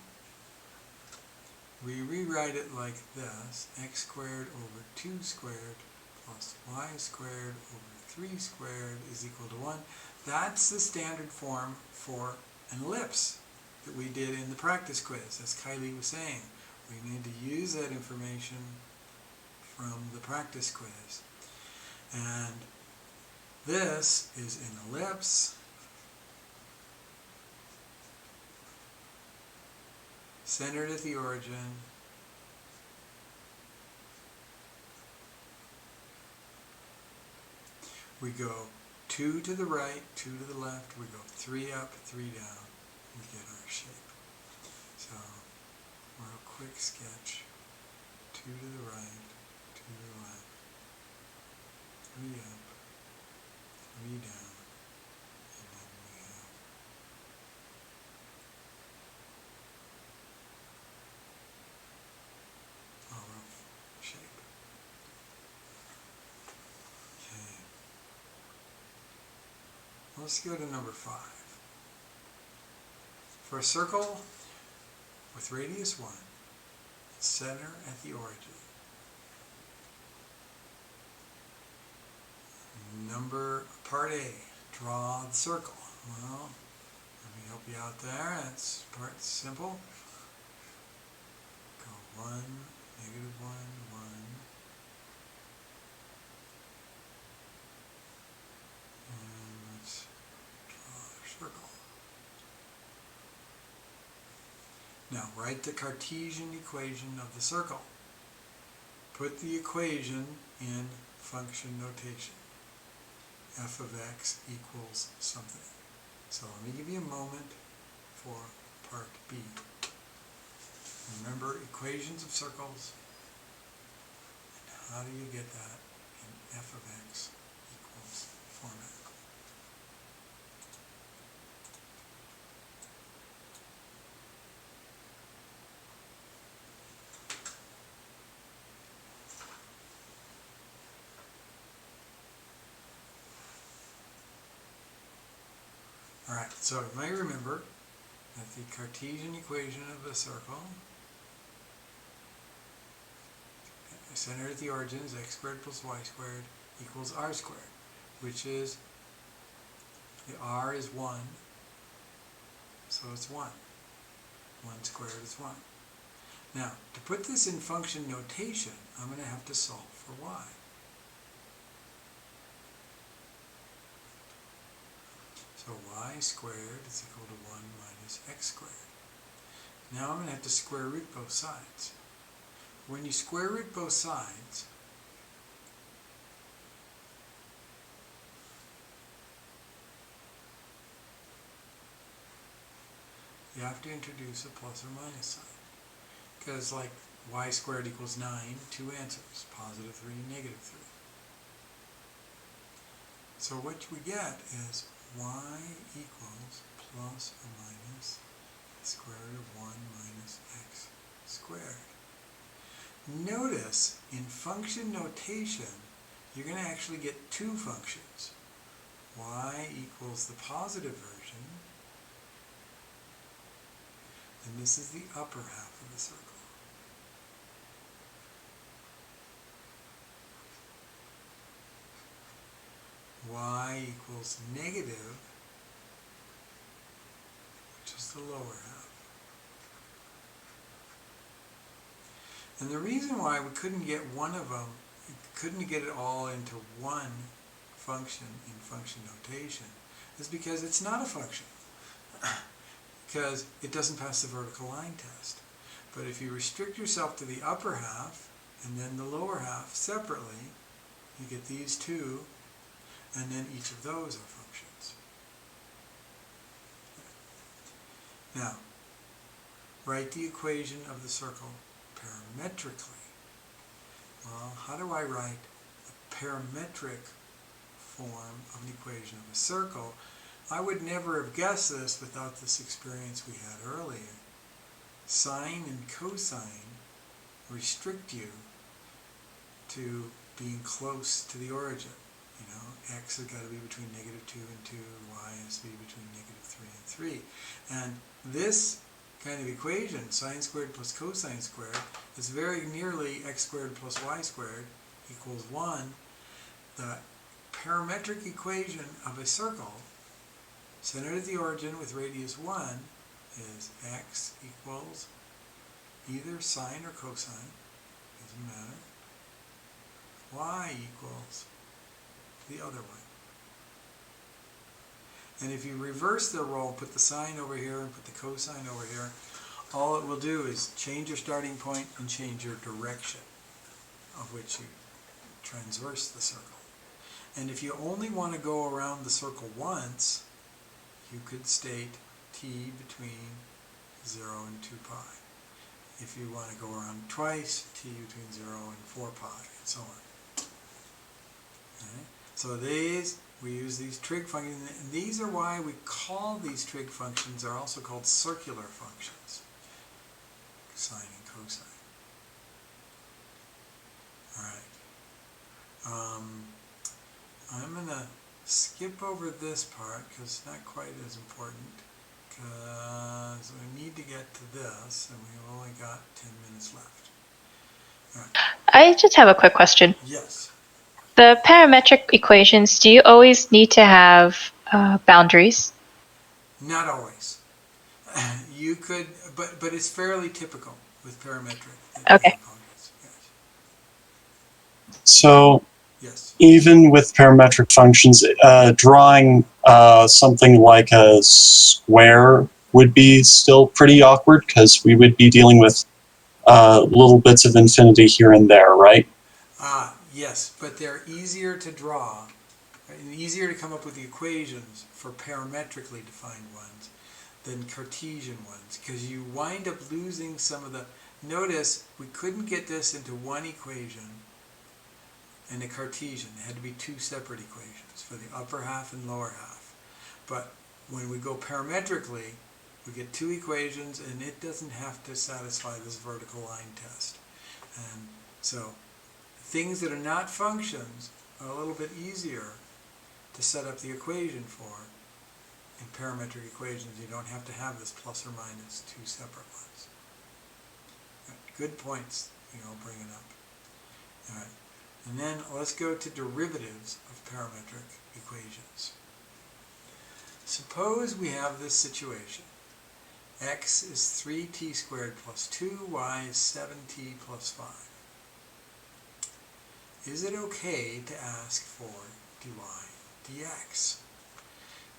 we rewrite it like this: x squared over 2 squared plus y squared over 3 squared is equal to 1. That's the standard form for an ellipse that we did in the practice quiz, as Kylie was saying. We need to use that information from the practice quiz. And this is an ellipse centered at the origin, we go 2 to the right, 2 to the left, we go 3 up, 3 down, we get our shape. So, real quick sketch: 2 to the right, 2 to the left, 3 up, 3 down, and then we have our shape. Okay. Let's go to number 5. For a circle with radius 1, center at the origin. Part A, draw the circle. Well, let me help you out there. That's part simple. Go 1, -1, 1. And let's draw our circle. Now write the Cartesian equation of the circle. Put the equation in function notation. F of x equals something. So let me give you a moment for part B. Remember equations of circles. And how do you get that in f of x equals format? Alright, so you may remember that the Cartesian equation of a circle, center at the origin, is x squared plus y squared equals r squared, which is, the r is 1, so it's 1. 1 squared is 1. Now, to put this in function notation, I'm going to have to solve for y. So y squared is equal to 1 minus x squared. Now I'm going to have to square root both sides. When you square root both sides, you have to introduce a plus or minus sign. Because like y squared equals 9, 2 answers, positive 3, negative 3. So what we get is y equals plus or minus the square root of 1 minus x squared. Notice in function notation you're going to actually get 2 functions. Y equals the positive version, and this is the upper half of the circle. Y equals negative, which is the lower half. And the reason why we couldn't get one of them, couldn't get it all into one function in function notation, is because it's not a function. because it doesn't pass the vertical line test. But if you restrict yourself to the upper half and then the lower half separately, you get these two, and then each of those are functions. Now, write the equation of the circle parametrically. Well, how do I write a parametric form of an equation of a circle? I would never have guessed this without this experience we had earlier. Sine and cosine restrict you to being close to the origin. You know, x has got to be between -2 and 2, y has to be between -3 and 3. And this kind of equation, sine squared plus cosine squared, is very nearly x squared plus y squared equals 1. The parametric equation of a circle centered at the origin with radius 1 is x equals either sine or cosine, doesn't matter, y equals the other one. And if you reverse the role, put the sine over here and put the cosine over here, all it will do is change your starting point and change your direction of which you transverse the circle. And if you only want to go around the circle once, you could state t between 0 and 2 pi. If you want to go around twice, t between 0 and 4 pi, and so on. Okay? So we use these trig functions, and these are why we call these trig functions, are also called circular functions, sine and cosine. Alright. I'm going to skip over this part because it's not quite as important, because we need to get to this, and we've only got 10 minutes left. All right. I just have a quick question. Yes. The parametric equations, do you always need to have boundaries? Not always. You could, but it's fairly typical with parametric. Okay. Yes. So Yes. even with parametric functions, drawing something like a square would be still pretty awkward because we would be dealing with little bits of infinity here and there, right? Yes, but they're easier to draw and easier to come up with the equations for parametrically defined ones than Cartesian ones, because you wind up losing some of the... Notice, we couldn't get this into one equation in a Cartesian. It had to be two separate equations for the upper half and lower half. But when we go parametrically, we get two equations, and it doesn't have to satisfy this vertical line test. And so things that are not functions are a little bit easier to set up the equation for. In parametric equations, you don't have to have this plus or minus two separate ones. Good points, I'll bring it up. All right. And then let's go to derivatives of parametric equations. Suppose we have this situation. X is 3t squared plus 2, y is 7t plus 5. Is it okay to ask for dy dx?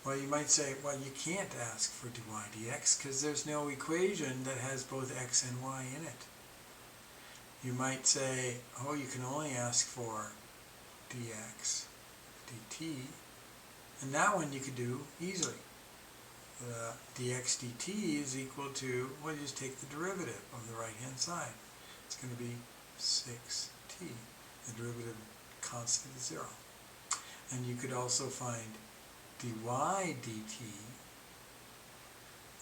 Well, you might say, well, you can't ask for dy dx because there's no equation that has both x and y in it. You might say, oh, you can only ask for dx dt, and that one you could do easily. Dx dt is equal to, well, you just take the derivative of the right-hand side. It's going to be 6t. The derivative constant is 0. And you could also find dy dt,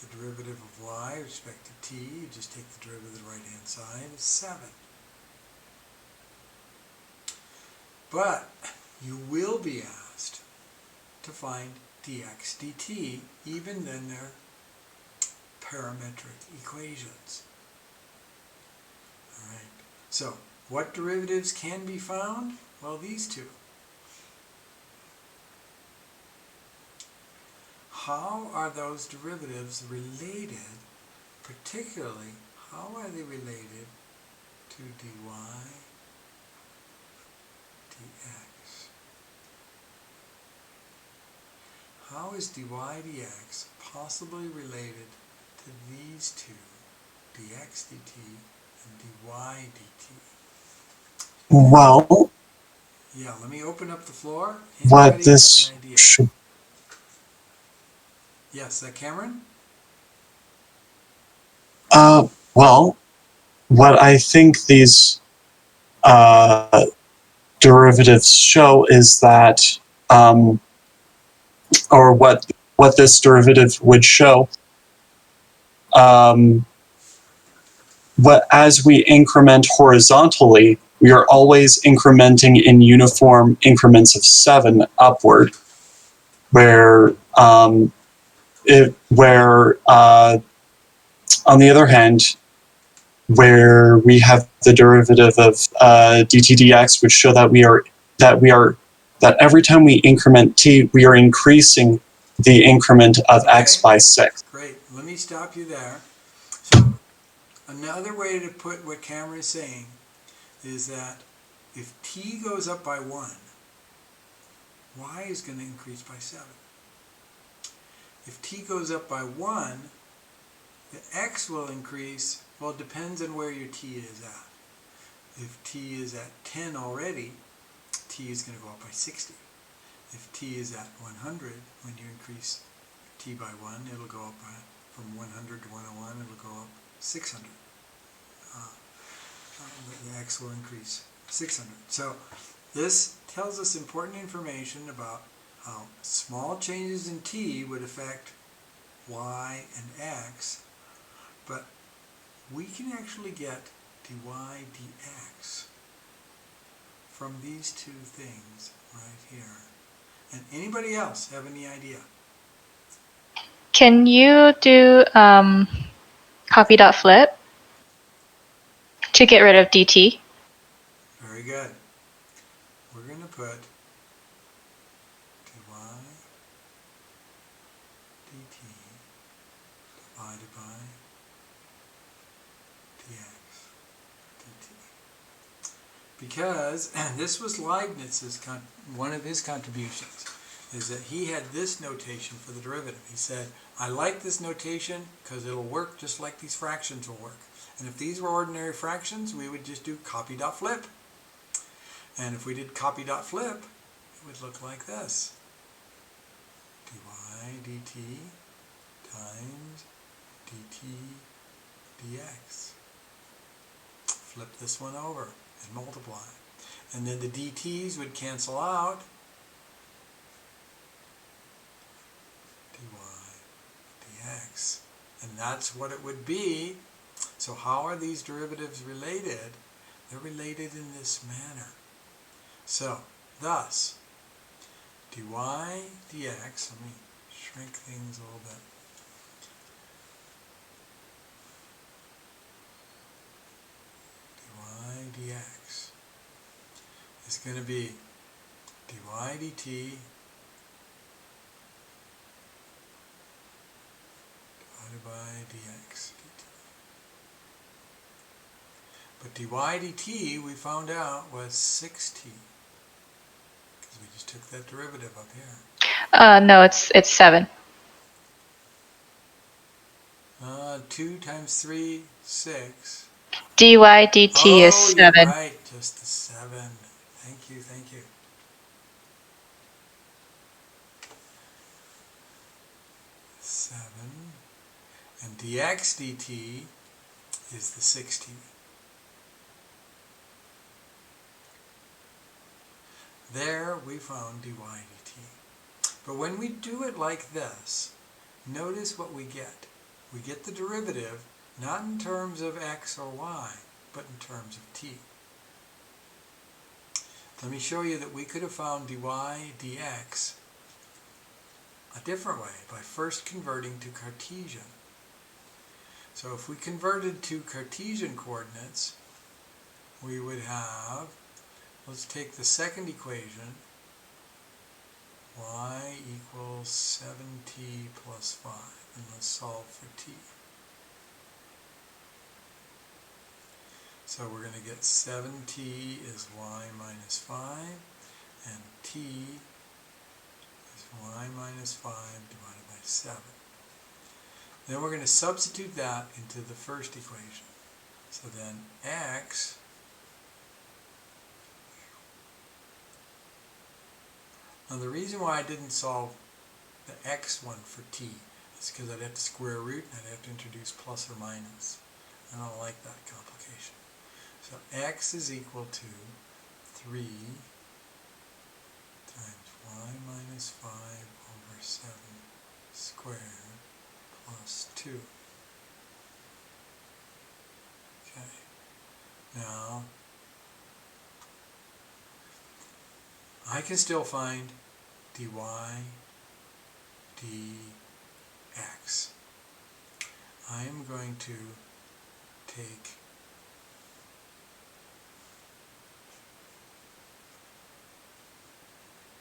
the derivative of y with respect to t, you just take the derivative of the right-hand side, is 7. But you will be asked to find dx dt, even then they're parametric equations. All right. So, what derivatives can be found? Well, these two. How are those derivatives related? Particularly, how are they related to dy dx? How is dy dx possibly related to these two, dx dt and dy dt? Well, Yeah, let me open up the floor. what Anybody have this an idea? should Yes, that Cameron? well, what I think these uh, derivatives show is that, or what this derivative would show, what as we increment horizontally, we are always incrementing in uniform increments of 7 upward, where on the other hand, where we have the derivative of dt dx, which show that every time we increment t, we are increasing the increment of x Okay, by 6. great. Let me stop you there. So another way to put what Cameron is saying is that if t goes up by 1, y is going to increase by 7. If t goes up by 1, the x will increase, well, it depends on where your t is at. If t is at 10 already, t is going to go up by 60. If t is at 100, when you increase t by 1, it'll go up from 100 to 101, it'll go up 600. The x will increase 600. So this tells us important information about how small changes in t would affect y and x, but we can actually get dy dx from these two things right here. And anybody else have any idea? Can you do copy dot flip to get rid of dt? Very good. We're going to put dy dt divided by dx dt. Because, and this was Leibniz's, one of his contributions, is that he had this notation for the derivative. He said, I like this notation because it'll work just like these fractions will work. And if these were ordinary fractions, we would just do copy dot flip. And if we did copy dot flip, it would look like this. dy dt times dt dx. Flip this one over and multiply. And then the dt's would cancel out. dy dx. And that's what it would be. So how are these derivatives related? They're related in this manner. So, thus, dy dx, let me shrink things a little bit. dy dx is going to be dy dt divided by dx dt. But dy dt, we found out, was 6t. Because we just took that derivative up here. No, it's 7. 2 times 3, 6. dy dt is Oh, you're 7. right, just the 7. Thank you, thank you. And dx dt is the 6t. There we found dy dt. But when we do it like this, notice what we get. We get the derivative not in terms of x or y, but in terms of t. Let me show you that we could have found dy dx a different way by first converting to Cartesian. So if we converted to Cartesian coordinates, we would have, let's take the second equation, y equals 7t plus 5, and let's solve for t. So we're going to get 7t is y minus 5, and t is y minus 5 divided by 7. Then we're going to substitute that into the first equation. So then x now the reason why I didn't solve the x one for t is because I'd have to square root and I'd have to introduce plus or minus. I don't like that complication. So x is equal to 3 times y minus 5 over 7 squared plus 2. Okay. Now, I can still find dy dx. I am going to take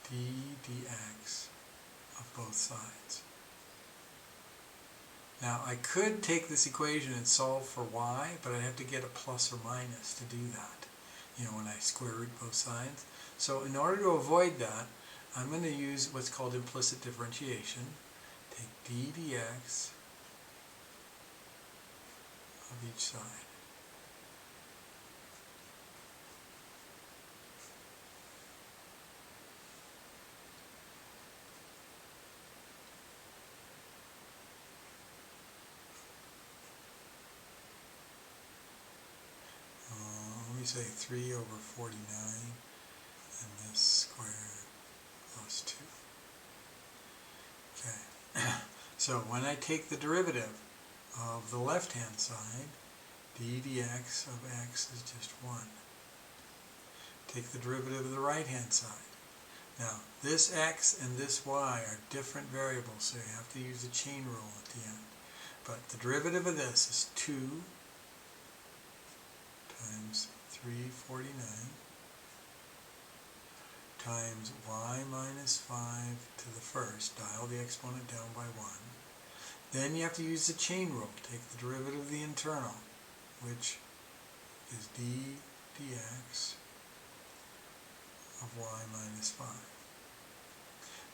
d dx of both sides. Now I could take this equation and solve for y, but I'd have to get a plus or minus to do that, you know, when I square root both sides. So in order to avoid that, I'm going to use what's called implicit differentiation. Take d dx of each side. Let me say 3 over 49 and this squared plus 2. Okay, so when I take the derivative of the left-hand side, d dx of x is just 1. Take the derivative of the right-hand side. Now, this x and this y are different variables, so you have to use the chain rule at the end. But the derivative of this is 2 times 349 times y minus 5 to the first, dial the exponent down by 1. Then you have to use the chain rule. Take the derivative of the internal, which is d dx of y minus 5.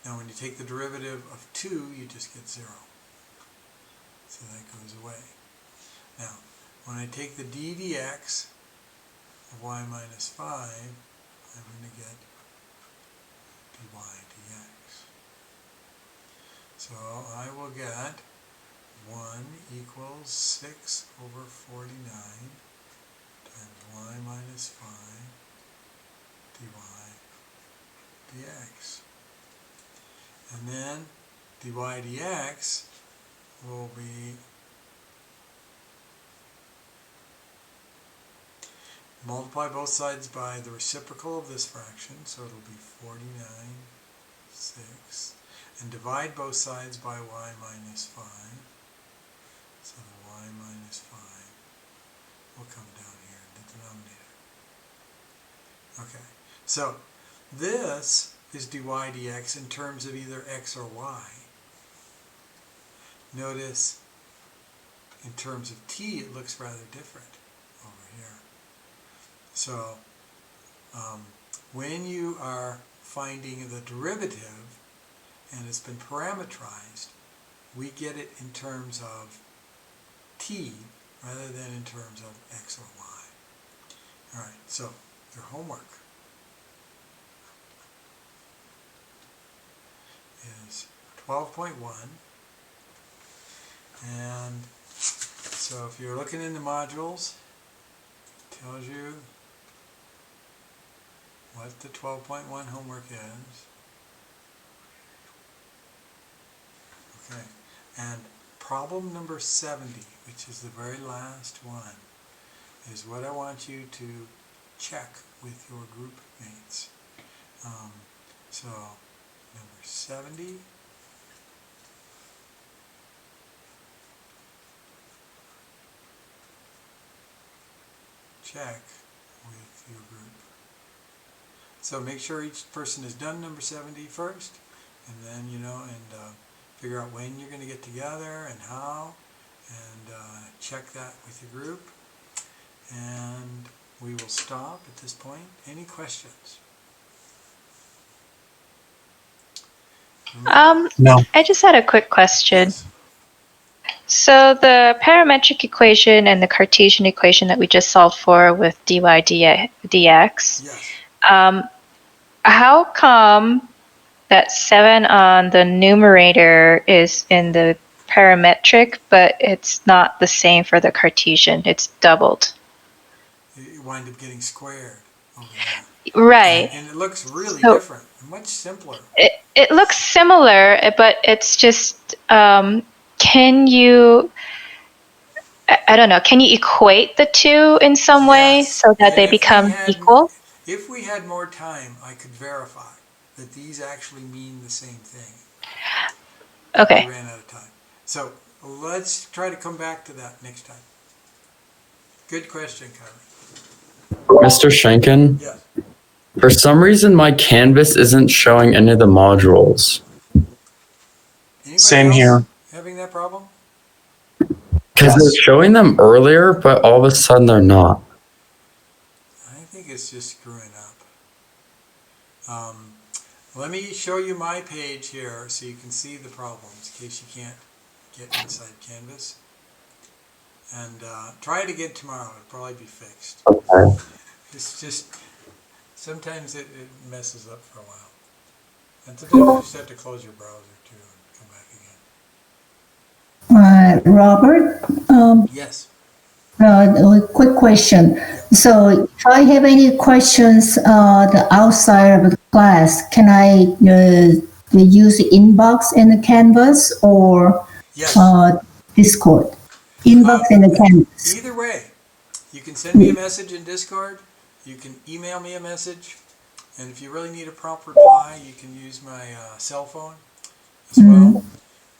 Now when you take the derivative of 2, you just get 0. So that goes away. Now, when I take the d dx of y minus 5, I'm going to get dy dx. So I will get 1 equals 6 over 49 times y minus 5 dy dx. And then dy dx will be multiply both sides by the reciprocal of this fraction, so it'll be 49 6, and divide both sides by y minus 5, so the y minus 5 will come down here in the denominator. Okay, so this is dy dx in terms of either x or y. Notice in terms of t it looks rather different over here. So when you are finding the derivative and it's been parametrized, we get it in terms of t rather than in terms of x or y. Alright, so your homework is 12.1, and so if you're looking in the modules, it tells you what the 12.1 homework is. Okay, and problem number 70, which is the very last one, is what I want you to check with your group mates. So, number 70, check with your group. So make sure each person has done number 70 first, and then, you know, and figure out when you're going to get together and how, and check that with your group. And we will stop at this point. Any questions? No. I just had a quick question. Yes. So the parametric equation and the Cartesian equation that we just solved for with dy dx, Yes. how come that 7 on the numerator is in the parametric, but it's not the same for the Cartesian? It's doubled. You wind up getting squared over that. Right. And it looks really So different, much simpler. it looks similar, but it's just, can you, I don't know, can you equate the two in some way Yes. so that And they become equal? if we had more time, I could verify that these actually mean the same thing. Okay. We ran out of time. So let's try to come back to that next time. Good question, Kylie. Mr. Shankin, Yes. for some reason my canvas isn't showing any of the modules. Anybody Same else here. having that problem? Because Yes. they're showing them earlier, but all of a sudden they're not. I think it's just screwing up. Let me show you my page here so you can see the problems in case you can't get inside Canvas. And try it again tomorrow. It'll probably be fixed. Okay. It's just, sometimes it messes up for a while. And sometimes you just have to close your browser too and come back again. Robert, Yes. a quick question. So if I have any questions outside of the class, can I use the inbox in the Canvas or Yes. Discord? Inbox in the Canvas. Either way, you can send me a message in Discord. You can email me a message. And if you really need a prompt reply, you can use my cell phone as well.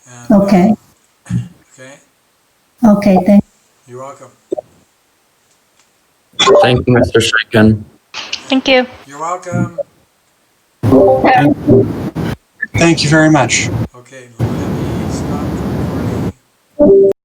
And, Okay. Okay. Okay, thank You're welcome. Thank you, Mr. Shankin. Thank you. You're welcome. Thank you very much. Okay, let me stop the recording.